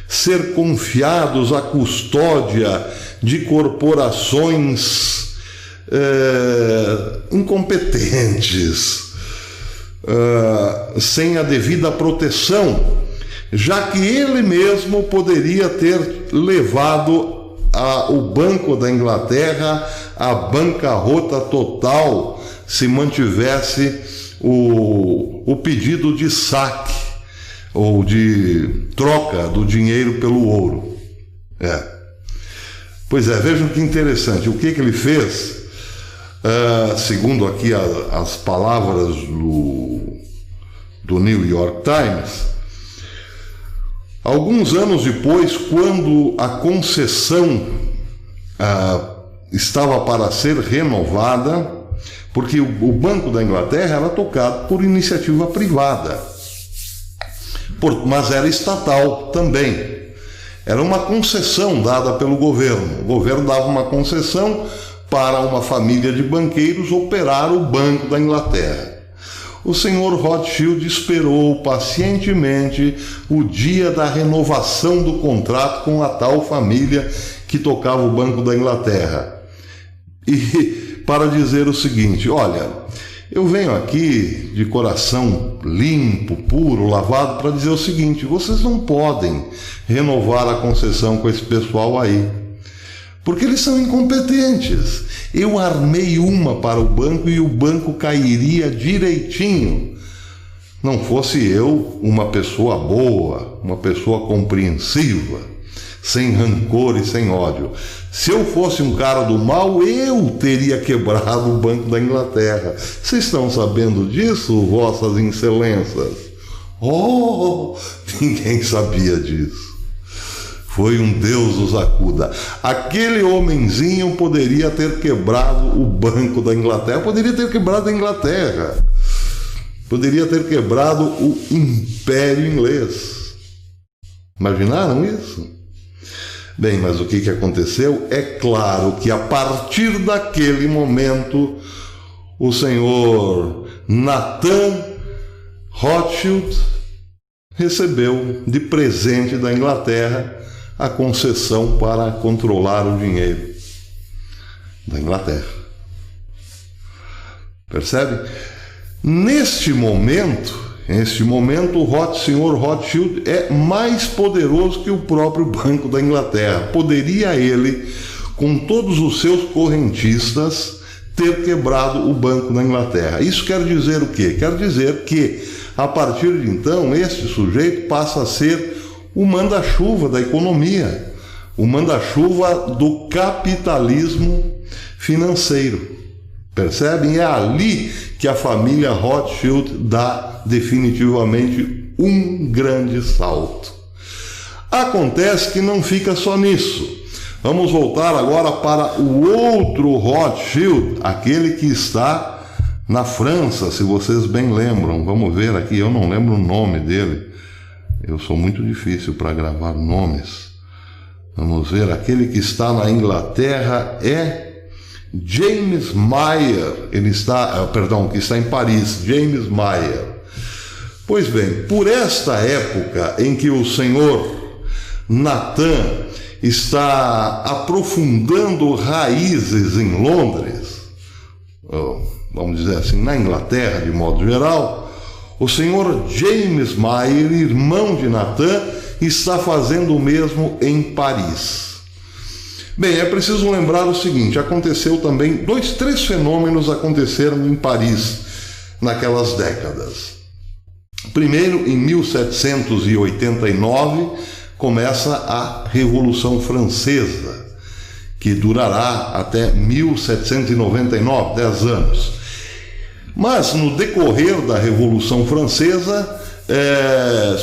ser confiados à custódia de corporações incompetentes, sem a devida proteção, já que ele mesmo poderia ter levado o Banco da Inglaterra à bancarrota total se mantivesse o pedido de saque ou de troca do dinheiro pelo ouro. Pois é, vejam que interessante. O que ele fez, segundo aqui as palavras do New York Times, alguns anos depois, quando a concessão estava para ser renovada, porque o Banco da Inglaterra era tocado por iniciativa privada, mas era estatal também. Era uma concessão dada pelo governo. O governo dava uma concessão para uma família de banqueiros operar o Banco da Inglaterra. O senhor Rothschild esperou pacientemente o dia da renovação do contrato com a tal família que tocava o Banco da Inglaterra. E para dizer o seguinte: olha, eu venho aqui de coração limpo, puro, lavado, para dizer o seguinte: vocês não podem renovar a concessão com esse pessoal aí, porque eles são incompetentes. Eu armei uma para o banco e o banco cairia direitinho. Não fosse eu uma pessoa boa, uma pessoa compreensiva, sem rancor e sem ódio. Se eu fosse um cara do mal, eu teria quebrado o Banco da Inglaterra. Vocês estão sabendo disso, vossas excelências? Oh, ninguém sabia disso. Foi um Deus os acuda. Aquele homenzinho poderia ter quebrado o Banco da Inglaterra, poderia ter quebrado a Inglaterra, poderia ter quebrado o Império Inglês. Imaginaram isso? Bem, mas o que aconteceu? É claro que a partir daquele momento, o senhor Nathan Rothschild recebeu de presente da Inglaterra a concessão para controlar o dinheiro da Inglaterra. Percebe? Neste momento, o senhor Rothschild é mais poderoso que o próprio Banco da Inglaterra. Poderia ele, com todos os seus correntistas, ter quebrado o Banco da Inglaterra. Isso quer dizer o quê? Quer dizer que, a partir de então, este sujeito passa a ser o manda-chuva da economia, o manda-chuva do capitalismo financeiro. Percebem? É ali que a família Rothschild dá definitivamente um grande salto. Acontece que não fica só nisso. Vamos voltar agora para o outro Rothschild, aquele que está na França, se vocês bem lembram. Vamos ver aqui, eu não lembro o nome dele. Eu sou muito difícil para gravar nomes. Vamos ver, aquele que está na Inglaterra é James Mayer. Que está em Paris, James Mayer. Pois bem, por esta época em que o senhor Nathan está aprofundando raízes em Londres, vamos dizer assim, na Inglaterra de modo geral, o senhor James Mayer, irmão de Nathan, está fazendo o mesmo em Paris. Bem, é preciso lembrar o seguinte: aconteceu também, três fenômenos aconteceram em Paris naquelas décadas. Primeiro, em 1789, começa a Revolução Francesa, que durará até 1799, 10 anos. Mas, no decorrer da Revolução Francesa,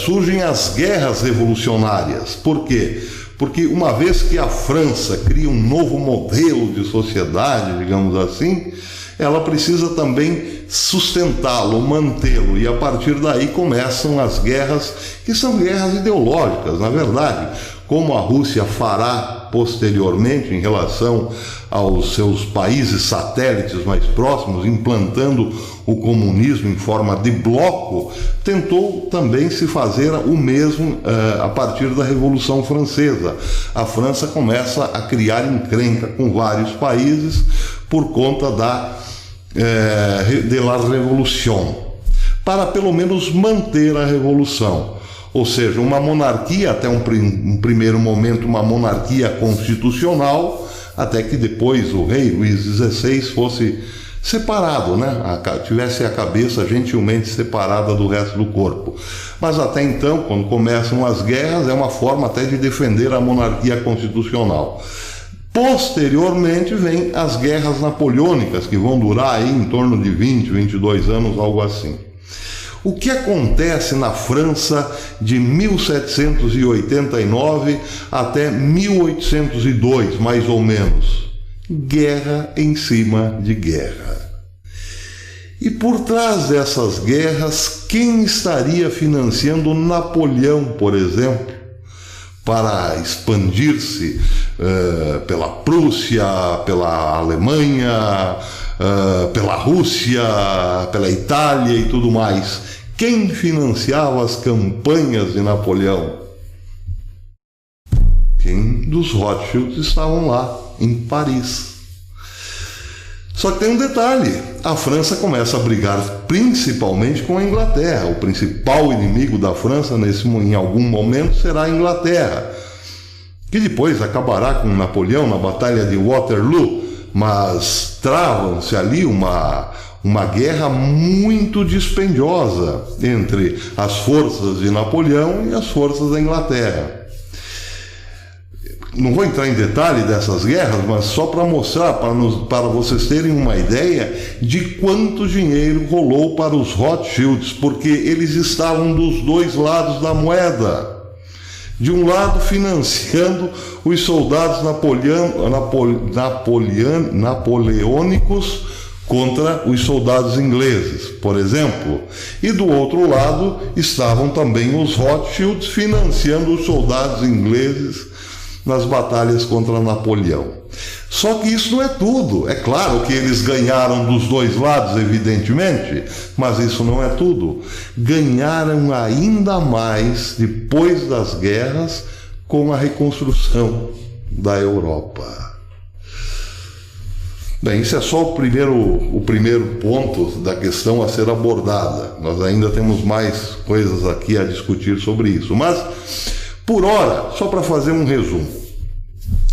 surgem as guerras revolucionárias. Por quê? Porque uma vez que a França cria um novo modelo de sociedade, digamos assim, ela precisa também sustentá-lo, mantê-lo, e a partir daí começam as guerras, que são guerras ideológicas, na verdade, como a Rússia fará posteriormente em relação aos seus países satélites mais próximos, implantando o comunismo em forma de bloco, tentou também se fazer o mesmo a partir da Revolução Francesa. A França começa a criar encrenca com vários países por conta de la Revolution, para pelo menos manter a revolução. Ou seja, uma monarquia, até um primeiro momento, uma monarquia constitucional, até que depois o rei Luís XVI fosse separado, né? Tivesse a cabeça gentilmente separada do resto do corpo. Mas até então, quando começam as guerras, é uma forma até de defender a monarquia constitucional. Posteriormente vem as guerras napoleônicas, que vão durar aí em torno de 20, 22 anos, algo assim. O que acontece na França de 1789 até 1802, mais ou menos? Guerra em cima de guerra. E por trás dessas guerras, quem estaria financiando Napoleão, por exemplo, para expandir-se pela Prússia, pela Alemanha, pela Rússia, pela Itália e tudo mais? Quem financiava as campanhas de Napoleão? Quem dos Rothschilds estavam lá, em Paris. Só que tem um detalhe: a França começa a brigar principalmente com a Inglaterra. O principal inimigo da França em algum momento será a Inglaterra, que depois acabará com Napoleão na Batalha de Waterloo, mas travam-se ali uma guerra muito dispendiosa entre as forças de Napoleão e as forças da Inglaterra. Não vou entrar em detalhe dessas guerras, mas só para mostrar, para vocês terem uma ideia de quanto dinheiro rolou para os Rothschilds, porque eles estavam dos dois lados da moeda. De um lado, financiando os soldados napoleônicos contra os soldados ingleses, por exemplo. E do outro lado estavam também os Rothschilds financiando os soldados ingleses nas batalhas contra Napoleão. Só que isso não é tudo. É claro que eles ganharam dos dois lados, evidentemente, mas isso não é tudo. Ganharam ainda mais depois das guerras com a reconstrução da Europa. Bem, isso é só o primeiro ponto da questão a ser abordada. Nós ainda temos mais coisas aqui a discutir sobre isso. Mas, por hora, só para fazer um resumo,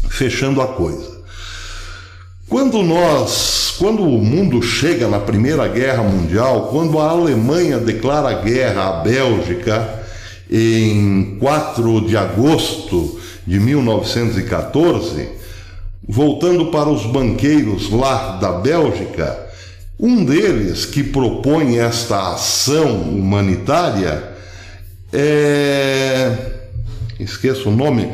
fechando a coisa. Quando o mundo chega na Primeira Guerra Mundial, quando a Alemanha declara guerra à Bélgica em 4 de agosto de 1914, voltando para os banqueiros lá da Bélgica, um deles que propõe esta ação humanitária esqueço o nome,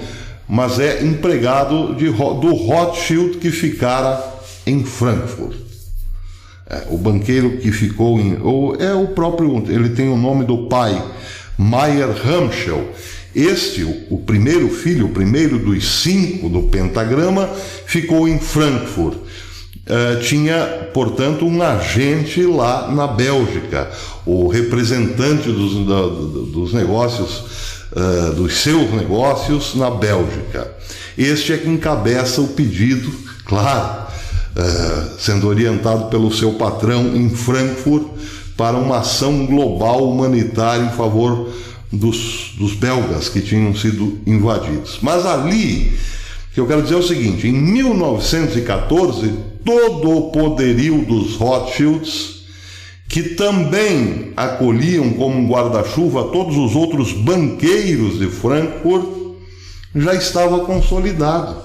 mas é empregado do Rothschild que ficara em Frankfurt. O banqueiro que ficou ele tem o nome do pai, Mayer Ramschel. O primeiro filho, o primeiro dos 5 do pentagrama, ficou em Frankfurt. Tinha, portanto, um agente lá na Bélgica, o representante dos negócios, dos seus negócios na Bélgica. Este é que encabeça o pedido, claro, sendo orientado pelo seu patrão em Frankfurt, para uma ação global humanitária em favor dos belgas que tinham sido invadidos. Mas ali, o que eu quero dizer é o seguinte: em 1914, todo o poderio dos Rothschilds, que também acolhiam como guarda-chuva todos os outros banqueiros de Frankfurt, já estava consolidado.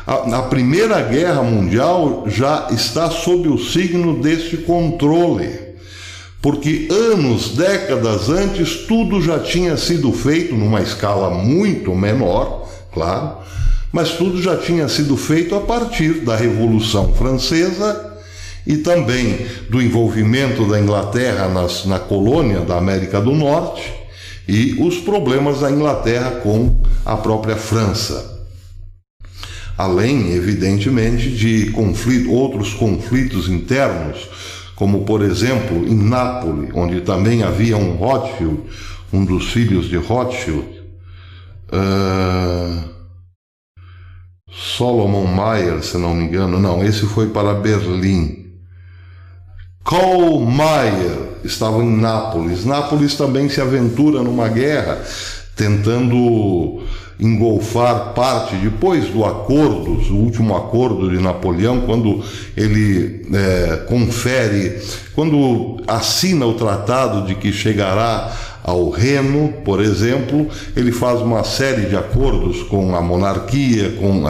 A Primeira Guerra Mundial já está sob o signo deste controle, porque décadas antes, tudo já tinha sido feito numa escala muito menor, claro, mas tudo já tinha sido feito a partir da Revolução Francesa e também do envolvimento da Inglaterra na colônia da América do Norte e os problemas da Inglaterra com a própria França. Além, evidentemente, de outros conflitos internos, como, por exemplo, em Nápoles, onde também havia um Rothschild, um dos filhos de Rothschild, Solomon Mayer, se não me engano. Não, esse foi para Berlim. Karl Mayer estava em Nápoles. Nápoles também se aventura numa guerra, tentando engolfar parte, depois do último acordo de Napoleão, quando ele quando assina o tratado de que chegará ao Reno, por exemplo, ele faz uma série de acordos com a monarquia, com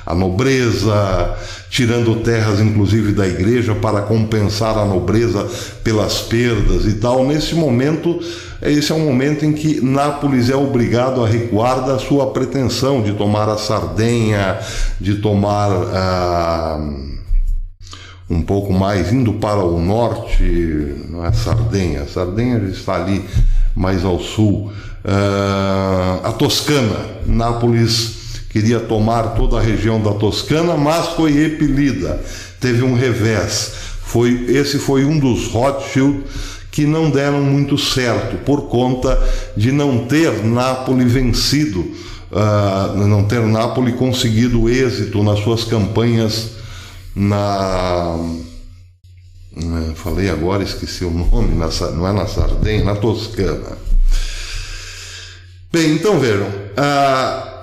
a nobreza, tirando terras inclusive da igreja para compensar a nobreza pelas perdas e tal. Nesse momento, esse é um momento em que Nápoles é obrigado a recuar da sua pretensão de tomar a Sardenha, de tomar um pouco mais, indo para o norte, não é Sardenha já está ali mais ao sul, a Toscana. Nápoles queria tomar toda a região da Toscana, mas foi repelida, teve um revés. Esse foi um dos Rothschild que não deram muito certo, por conta de não ter Nápoles vencido, não ter Nápoles conseguido êxito nas suas campanhas falei agora, esqueci o nome, não é na Sardenha, na Toscana. Bem, então vejam,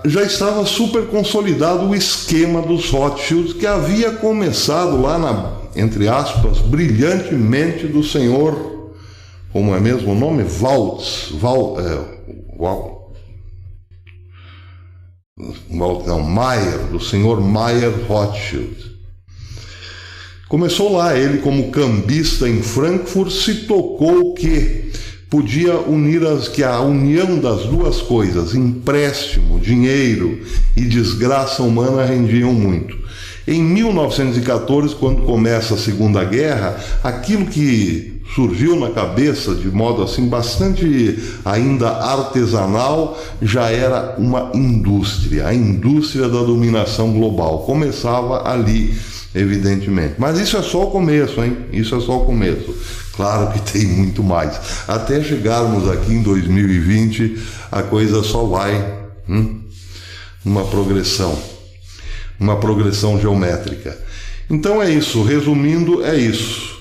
já estava super consolidado o esquema dos Rothschild, que havia começado lá entre aspas, brilhantemente do senhor, como é mesmo o nome? Mayer, do senhor Mayer Rothschild. Começou lá, ele como cambista em Frankfurt se tocou que podia que a união das duas coisas, empréstimo, dinheiro e desgraça humana, rendiam muito. Em 1914, quando começa a Segunda Guerra, aquilo que surgiu na cabeça de modo assim bastante ainda artesanal já era uma indústria, a indústria da dominação global. Começava ali, evidentemente. Mas isso é só o começo, hein? Isso é só o começo. Claro que tem muito mais. Até chegarmos aqui em 2020, a coisa só vai numa progressão. uma progressão geométrica. Então é isso, resumindo, é isso.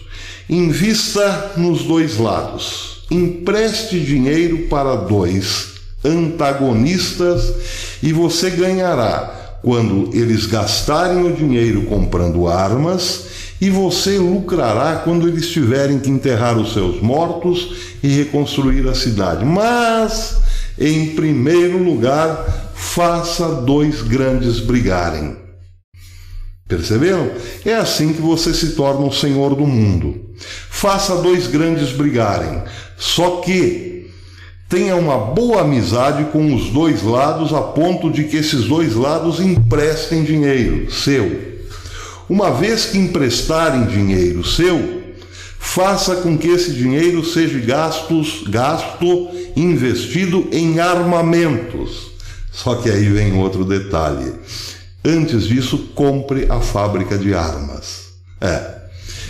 Invista nos dois lados. Empreste dinheiro para dois antagonistas e você ganhará quando eles gastarem o dinheiro comprando armas, e você lucrará quando eles tiverem que enterrar os seus mortos e reconstruir a cidade. Mas, em primeiro lugar, faça dois grandes brigarem. Perceberam? É assim que você se torna o senhor do mundo. Faça dois grandes brigarem. Só que tenha uma boa amizade com os dois lados, a ponto de que esses dois lados emprestem dinheiro seu. Uma vez que emprestarem dinheiro seu, faça com que esse dinheiro seja investido em armamentos. Só que aí vem outro detalhe. Antes disso, compre a fábrica de armas.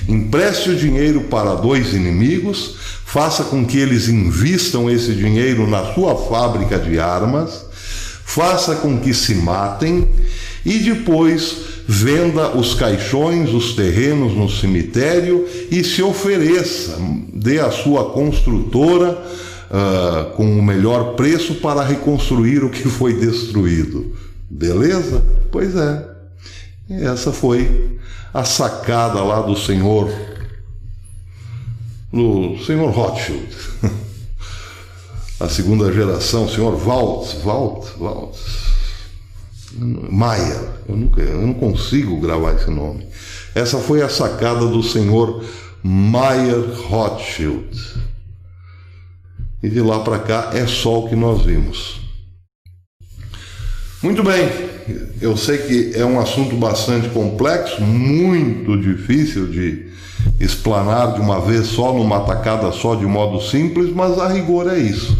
Empreste o dinheiro para dois inimigos, faça com que eles invistam esse dinheiro na sua fábrica de armas, faça com que se matem e depois venda os caixões, os terrenos no cemitério e se ofereça, dê a sua construtora com o melhor preço para reconstruir o que foi destruído. Beleza? Pois é. E essa foi a sacada lá do senhor Rothschild. A segunda geração, o senhor Mayer. Eu não consigo gravar esse nome. Essa foi a sacada do senhor Mayer Rothschild. E de lá para cá é só o que nós vimos. Muito bem, eu sei que é um assunto bastante complexo, muito difícil de explanar de uma vez só, numa tacada só, de modo simples, mas a rigor é isso.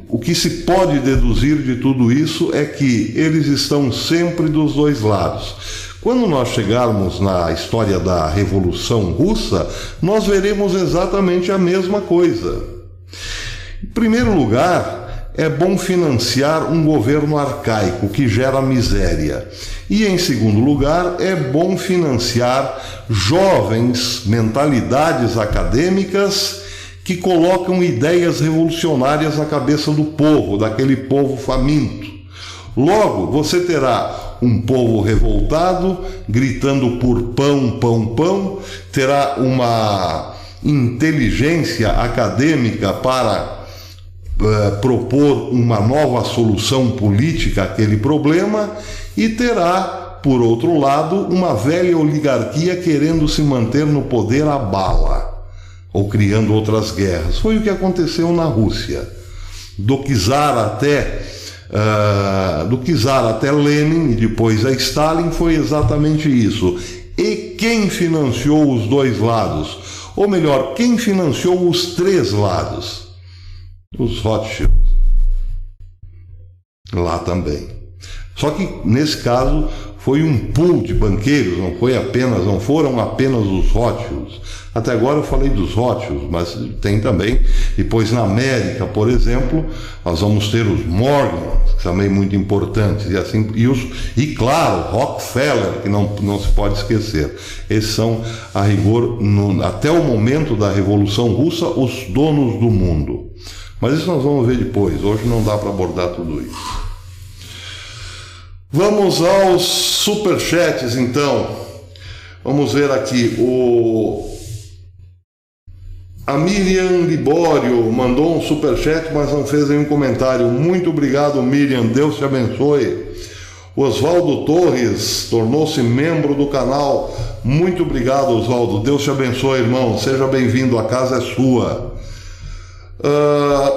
O que se pode deduzir de tudo isso é que eles estão sempre dos dois lados. Quando nós chegarmos na história da Revolução Russa, nós veremos exatamente a mesma coisa. Em primeiro lugar, é bom financiar um governo arcaico que gera miséria. E, em segundo lugar, é bom financiar jovens mentalidades acadêmicas que colocam ideias revolucionárias na cabeça do povo, daquele povo faminto. Logo, você terá um povo revoltado, gritando por pão, pão, pão, terá uma inteligência acadêmica para propor uma nova solução política àquele problema, e terá, por outro lado, uma velha oligarquia querendo se manter no poder à bala, ou criando outras guerras. Foi o que aconteceu na Rússia. Do czar até Lenin e depois a Stalin foi exatamente isso. E quem financiou os dois lados? Ou melhor, quem financiou os três lados? Os Rothschild. Lá também. Só que nesse caso foi um pool de banqueiros, não foram apenas os Rothschilds. Até agora eu falei dos Rothschilds, mas tem também, depois na América, por exemplo, nós vamos ter os Morgan, também muito importantes, e assim, e claro, Rockefeller, que não se pode esquecer. Esses são, a rigor, até o momento da Revolução Russa, os donos do mundo. Mas isso nós vamos ver depois, hoje não dá para abordar tudo isso. Vamos aos superchats, então. Vamos ver aqui. A Miriam Libório mandou um superchat, mas não fez nenhum comentário. Muito obrigado, Miriam. Deus te abençoe. Oswaldo Torres tornou-se membro do canal. Muito obrigado, Oswaldo. Deus te abençoe, irmão. Seja bem-vindo. A casa é sua.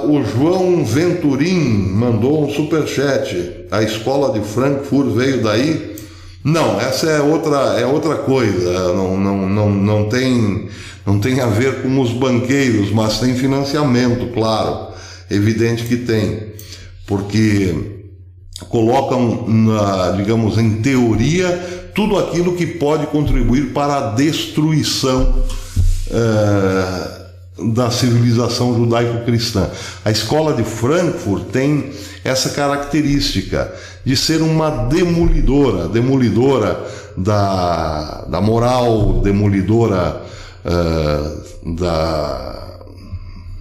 O João Venturim mandou um superchat. A escola de Frankfurt veio daí? Não, essa é outra coisa. Não tem a ver com os banqueiros, mas tem financiamento, claro. Evidente que tem. Porque colocam, digamos, em teoria, tudo aquilo que pode contribuir para a destruição da civilização judaico-cristã. A escola de Frankfurt tem essa característica de ser uma demolidora da moral, demolidora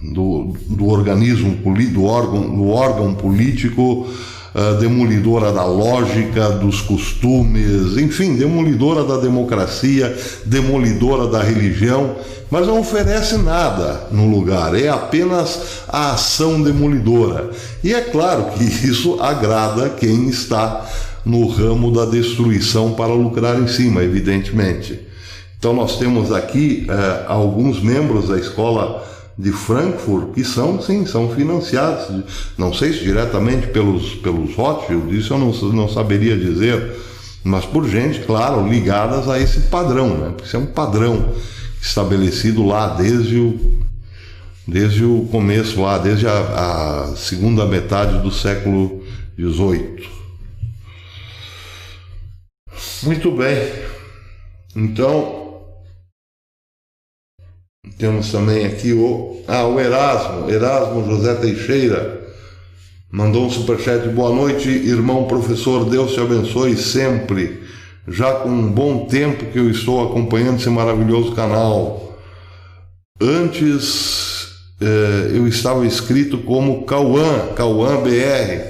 do organismo, do órgão político, demolidora da lógica, dos costumes, enfim, demolidora da democracia, demolidora da religião, mas não oferece nada no lugar, é apenas a ação demolidora. E é claro que isso agrada quem está no ramo da destruição para lucrar em cima, evidentemente. Então nós temos aqui alguns membros da escola de Frankfurt que são financiados, não sei se diretamente pelos Rothschild, isso eu não saberia dizer, mas por gente, claro, ligadas a esse padrão, né? Porque isso é um padrão estabelecido lá desde o começo, lá desde a segunda metade do século XVIII. Muito bem, então temos também aqui o Erasmo José Teixeira, mandou um superchat. Boa noite, irmão professor, Deus te abençoe sempre. Já com um bom tempo que eu estou acompanhando esse maravilhoso canal. Antes eu estava inscrito como Cauã BR,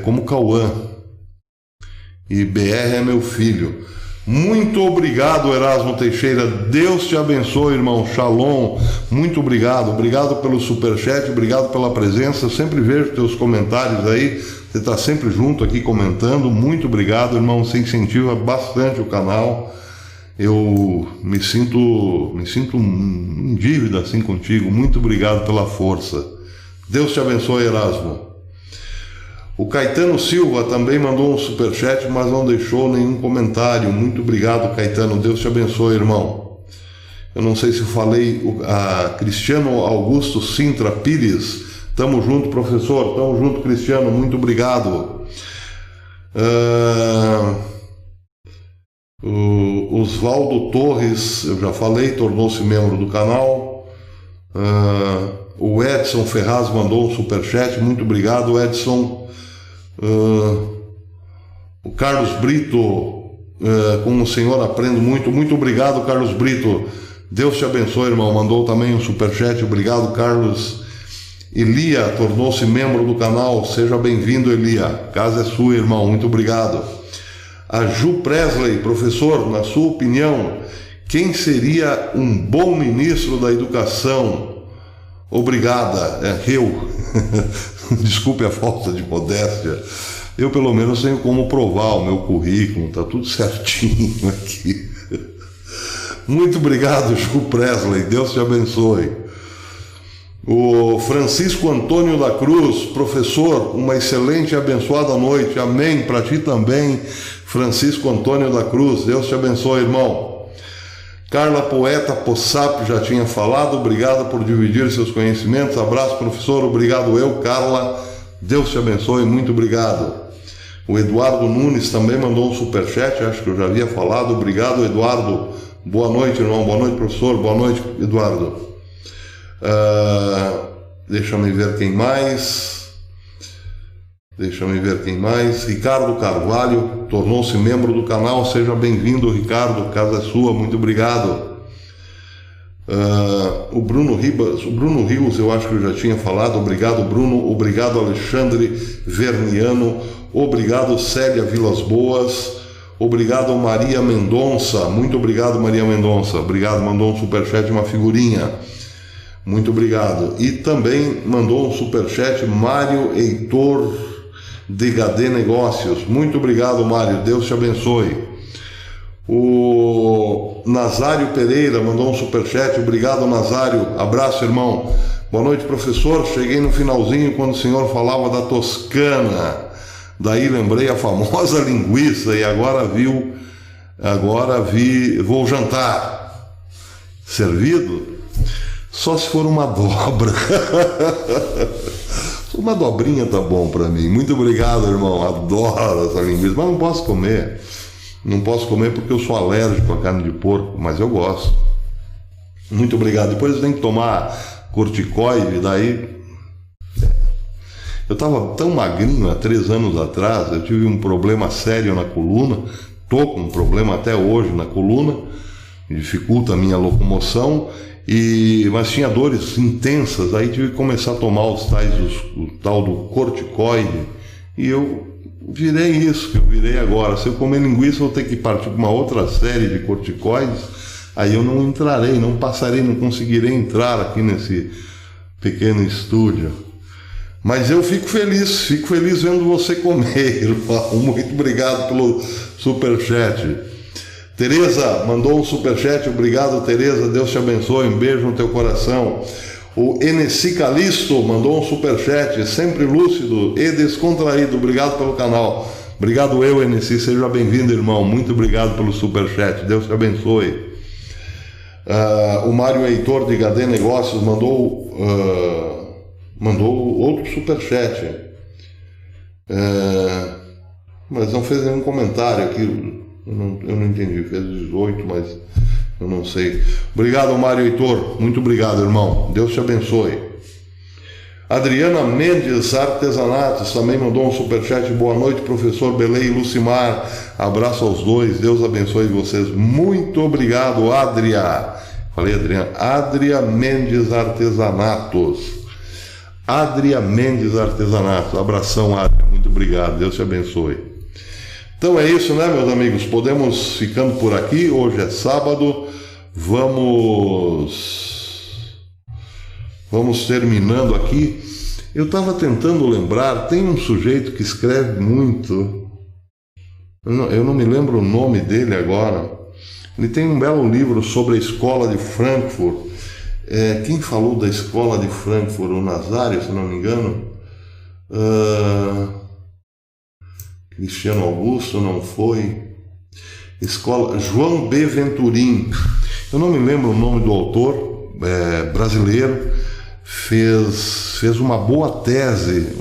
como Cauã, e BR é meu filho. Muito obrigado, Erasmo Teixeira. Deus te abençoe, irmão. Shalom. Muito obrigado. Obrigado pelo superchat, obrigado pela presença. Eu sempre vejo teus comentários aí. Você está sempre junto aqui comentando. Muito obrigado, irmão. Você incentiva bastante o canal. Eu me sinto em dívida assim contigo. Muito obrigado pela força. Deus te abençoe, Erasmo. O Caetano Silva também mandou um superchat, mas não deixou nenhum comentário. Muito obrigado, Caetano. Deus te abençoe, irmão. Eu não sei se eu falei, a Cristiano Augusto Sintra Pires. Tamo junto, professor. Tamo junto, Cristiano. Muito obrigado. O Oswaldo Torres, eu já falei, tornou-se membro do canal. O Edson Ferraz mandou um superchat. Muito obrigado, Edson. O Carlos Brito, com o senhor aprendo muito. Muito obrigado, Carlos Brito. Deus te abençoe, irmão. Mandou também um superchat. Obrigado, Carlos. Elia tornou-se membro do canal. Seja bem-vindo, Elia. A casa é sua, irmão. Muito obrigado. A Ju Presley, professor, na sua opinião, quem seria um bom ministro da educação? Obrigada. Eu. Desculpe a falta de modéstia. Eu pelo menos tenho como provar o meu currículo, tá tudo certinho aqui. Muito obrigado, Ju Presley. Deus te abençoe. O Francisco Antônio da Cruz, professor, uma excelente e abençoada noite. Amém. Para ti também, Francisco Antônio da Cruz. Deus te abençoe, irmão. Carla Poeta Possap já tinha falado. Obrigado por dividir seus conhecimentos. Abraço, professor. Obrigado eu, Carla. Deus te abençoe. Muito obrigado. O Eduardo Nunes também mandou um superchat. Acho que eu já havia falado. Obrigado, Eduardo. Boa noite, irmão. Boa noite, professor. Boa noite, Eduardo. Deixa-me ver quem mais. Ricardo Carvalho tornou-se membro do canal. Seja bem-vindo, Ricardo. Casa é sua. Muito obrigado. O Bruno Rios, eu acho que eu já tinha falado. Obrigado, Bruno. Obrigado, Alexandre Verniano. Obrigado, Célia Vilas Boas. Obrigado, Maria Mendonça. Muito obrigado, Maria Mendonça. Obrigado. Mandou um superchat, uma figurinha. Muito obrigado. E também mandou um superchat Mário Heitor DHD Negócios. Muito obrigado, Mário. Deus te abençoe. O Nazário Pereira mandou um superchat. Obrigado, Nazário. Abraço, irmão. Boa noite, professor. Cheguei no finalzinho quando o senhor falava da Toscana. Daí lembrei a famosa linguiça e agora vou jantar. Servido? Só se for uma dobra. Uma dobrinha tá bom pra mim. Muito obrigado, irmão. Adoro essa linguiça, mas não posso comer. Não posso comer porque eu sou alérgico à carne de porco, mas eu gosto. Muito obrigado. Depois tem que tomar corticoide, daí... Eu estava tão magrinho há 3 anos atrás, eu tive um problema sério na coluna, estou com um problema até hoje na coluna, dificulta a minha locomoção, mas tinha dores intensas, aí tive que começar a tomar o tal do corticoide, e eu virei isso que eu virei agora. Se eu comer linguiça, eu vou ter que partir para uma outra série de corticoides, aí eu não entrarei, não passarei, não conseguirei entrar aqui nesse pequeno estúdio. Mas eu fico feliz vendo você comer, irmão. Muito obrigado pelo superchat. Tereza mandou um superchat, obrigado, Tereza, Deus te abençoe, um beijo no teu coração. O Enessi Calisto mandou um superchat, sempre lúcido e descontraído, obrigado pelo canal. Obrigado eu, Enessi, seja bem-vindo, irmão, muito obrigado pelo superchat, Deus te abençoe. O Mário Heitor de HD Negócios mandou outro superchat, mas não fez nenhum comentário aqui, eu não entendi, fez 18, mas eu não sei. Obrigado, Mário Heitor, muito obrigado, irmão, Deus te abençoe. Adriana Mendes Artesanatos também mandou um superchat, boa noite, professor Belê e Lucimar, abraço aos dois, Deus abençoe vocês, muito obrigado, Adria. Falei, Adriana, Adria Mendes Artesanatos. Adria Mendes Artesanatos, abração, Adria, muito obrigado, Deus te abençoe. Então é isso, né, meus amigos, podemos ficando por aqui, hoje é sábado, vamos terminando aqui. Eu estava tentando lembrar, tem um sujeito que escreve muito, eu não me lembro o nome dele agora, ele tem um belo livro sobre a escola de Frankfurt. Quem falou da escola de Frankfurt? O Nazário, se não me engano. Cristiano Augusto, não foi. João B. Venturim. Eu não me lembro o nome do autor, brasileiro. Fez uma boa tese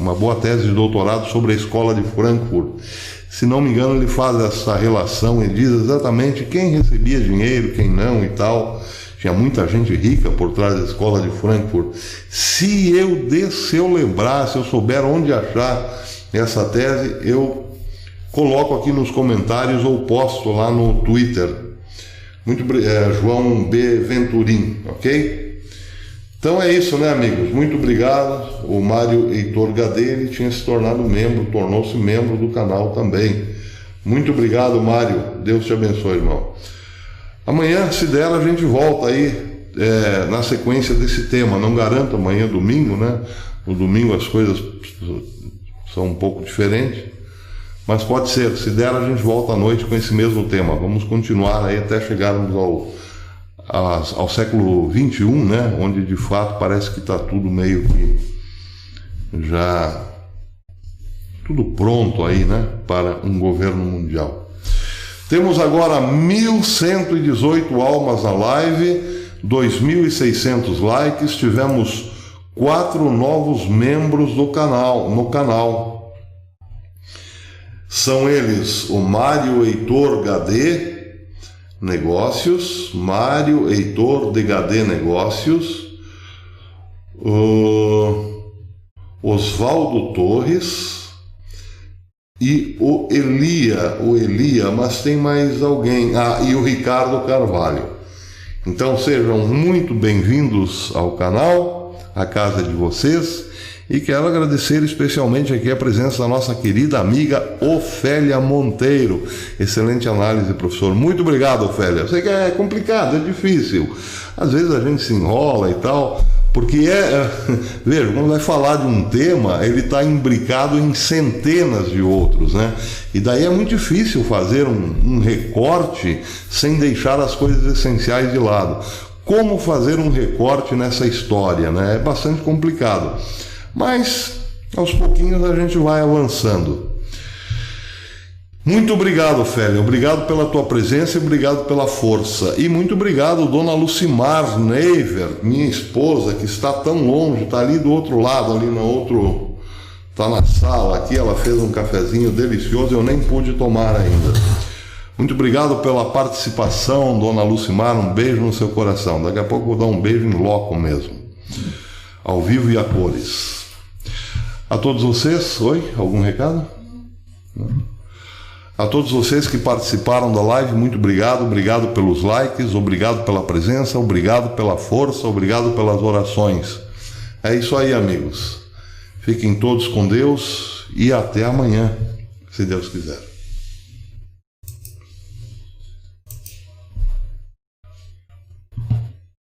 de doutorado sobre a escola de Frankfurt. Se não me engano, ele faz essa relação e diz exatamente quem recebia dinheiro, quem não e tal. Tinha muita gente rica por trás da escola de Frankfurt. Se eu lembrar, se eu souber onde achar essa tese, eu coloco aqui nos comentários ou posto lá no Twitter. João B. Venturim, ok? Então é isso, né, amigos? Muito obrigado. O Mário Heitor Gadelli tinha se tornado membro, tornou-se membro do canal também. Muito obrigado, Mário. Deus te abençoe, irmão. Amanhã, se der, a gente volta aí na sequência desse tema. Não garanto amanhã, domingo, né? No domingo as coisas são um pouco diferentes, mas pode ser. Se der, a gente volta à noite com esse mesmo tema. Vamos continuar aí até chegarmos ao século XXI, né? Onde de fato parece que está tudo meio que já tudo pronto aí, né? Para um governo mundial. Temos agora 1.118 almas na live, 2.600 likes, tivemos 4 novos membros no canal. São eles o Mário Heitor HD Negócios, Mário Heitor de HD Negócios, o Oswaldo Torres, e o Elia, mas tem mais alguém, e o Ricardo Carvalho. Então sejam muito bem-vindos ao canal, à casa de vocês, e quero agradecer especialmente aqui a presença da nossa querida amiga Ofélia Monteiro. Excelente análise, professor. Muito obrigado, Ofélia. Eu sei que é complicado, é difícil, às vezes a gente se enrola e tal, porque veja, quando vai falar de um tema, ele está imbricado em centenas de outros, né? E daí é muito difícil fazer um recorte sem deixar as coisas essenciais de lado. Como fazer um recorte nessa história, né? É bastante complicado, mas aos pouquinhos a gente vai avançando. Muito obrigado, Ofélia. Obrigado pela tua presença e obrigado pela força. E muito obrigado, dona Lucimar Neiver, minha esposa, que está tão longe, está ali do outro lado, ali no outro... Está na sala aqui, ela fez um cafezinho delicioso, eu nem pude tomar ainda. Muito obrigado pela participação, dona Lucimar, um beijo no seu coração. Daqui a pouco eu vou dar um beijo em loco mesmo, ao vivo e a cores. A todos vocês, oi, algum recado? Não. A todos vocês que participaram da live, muito obrigado. Obrigado pelos likes, obrigado pela presença, obrigado pela força, obrigado pelas orações. É isso aí, amigos. Fiquem todos com Deus e até amanhã, se Deus quiser.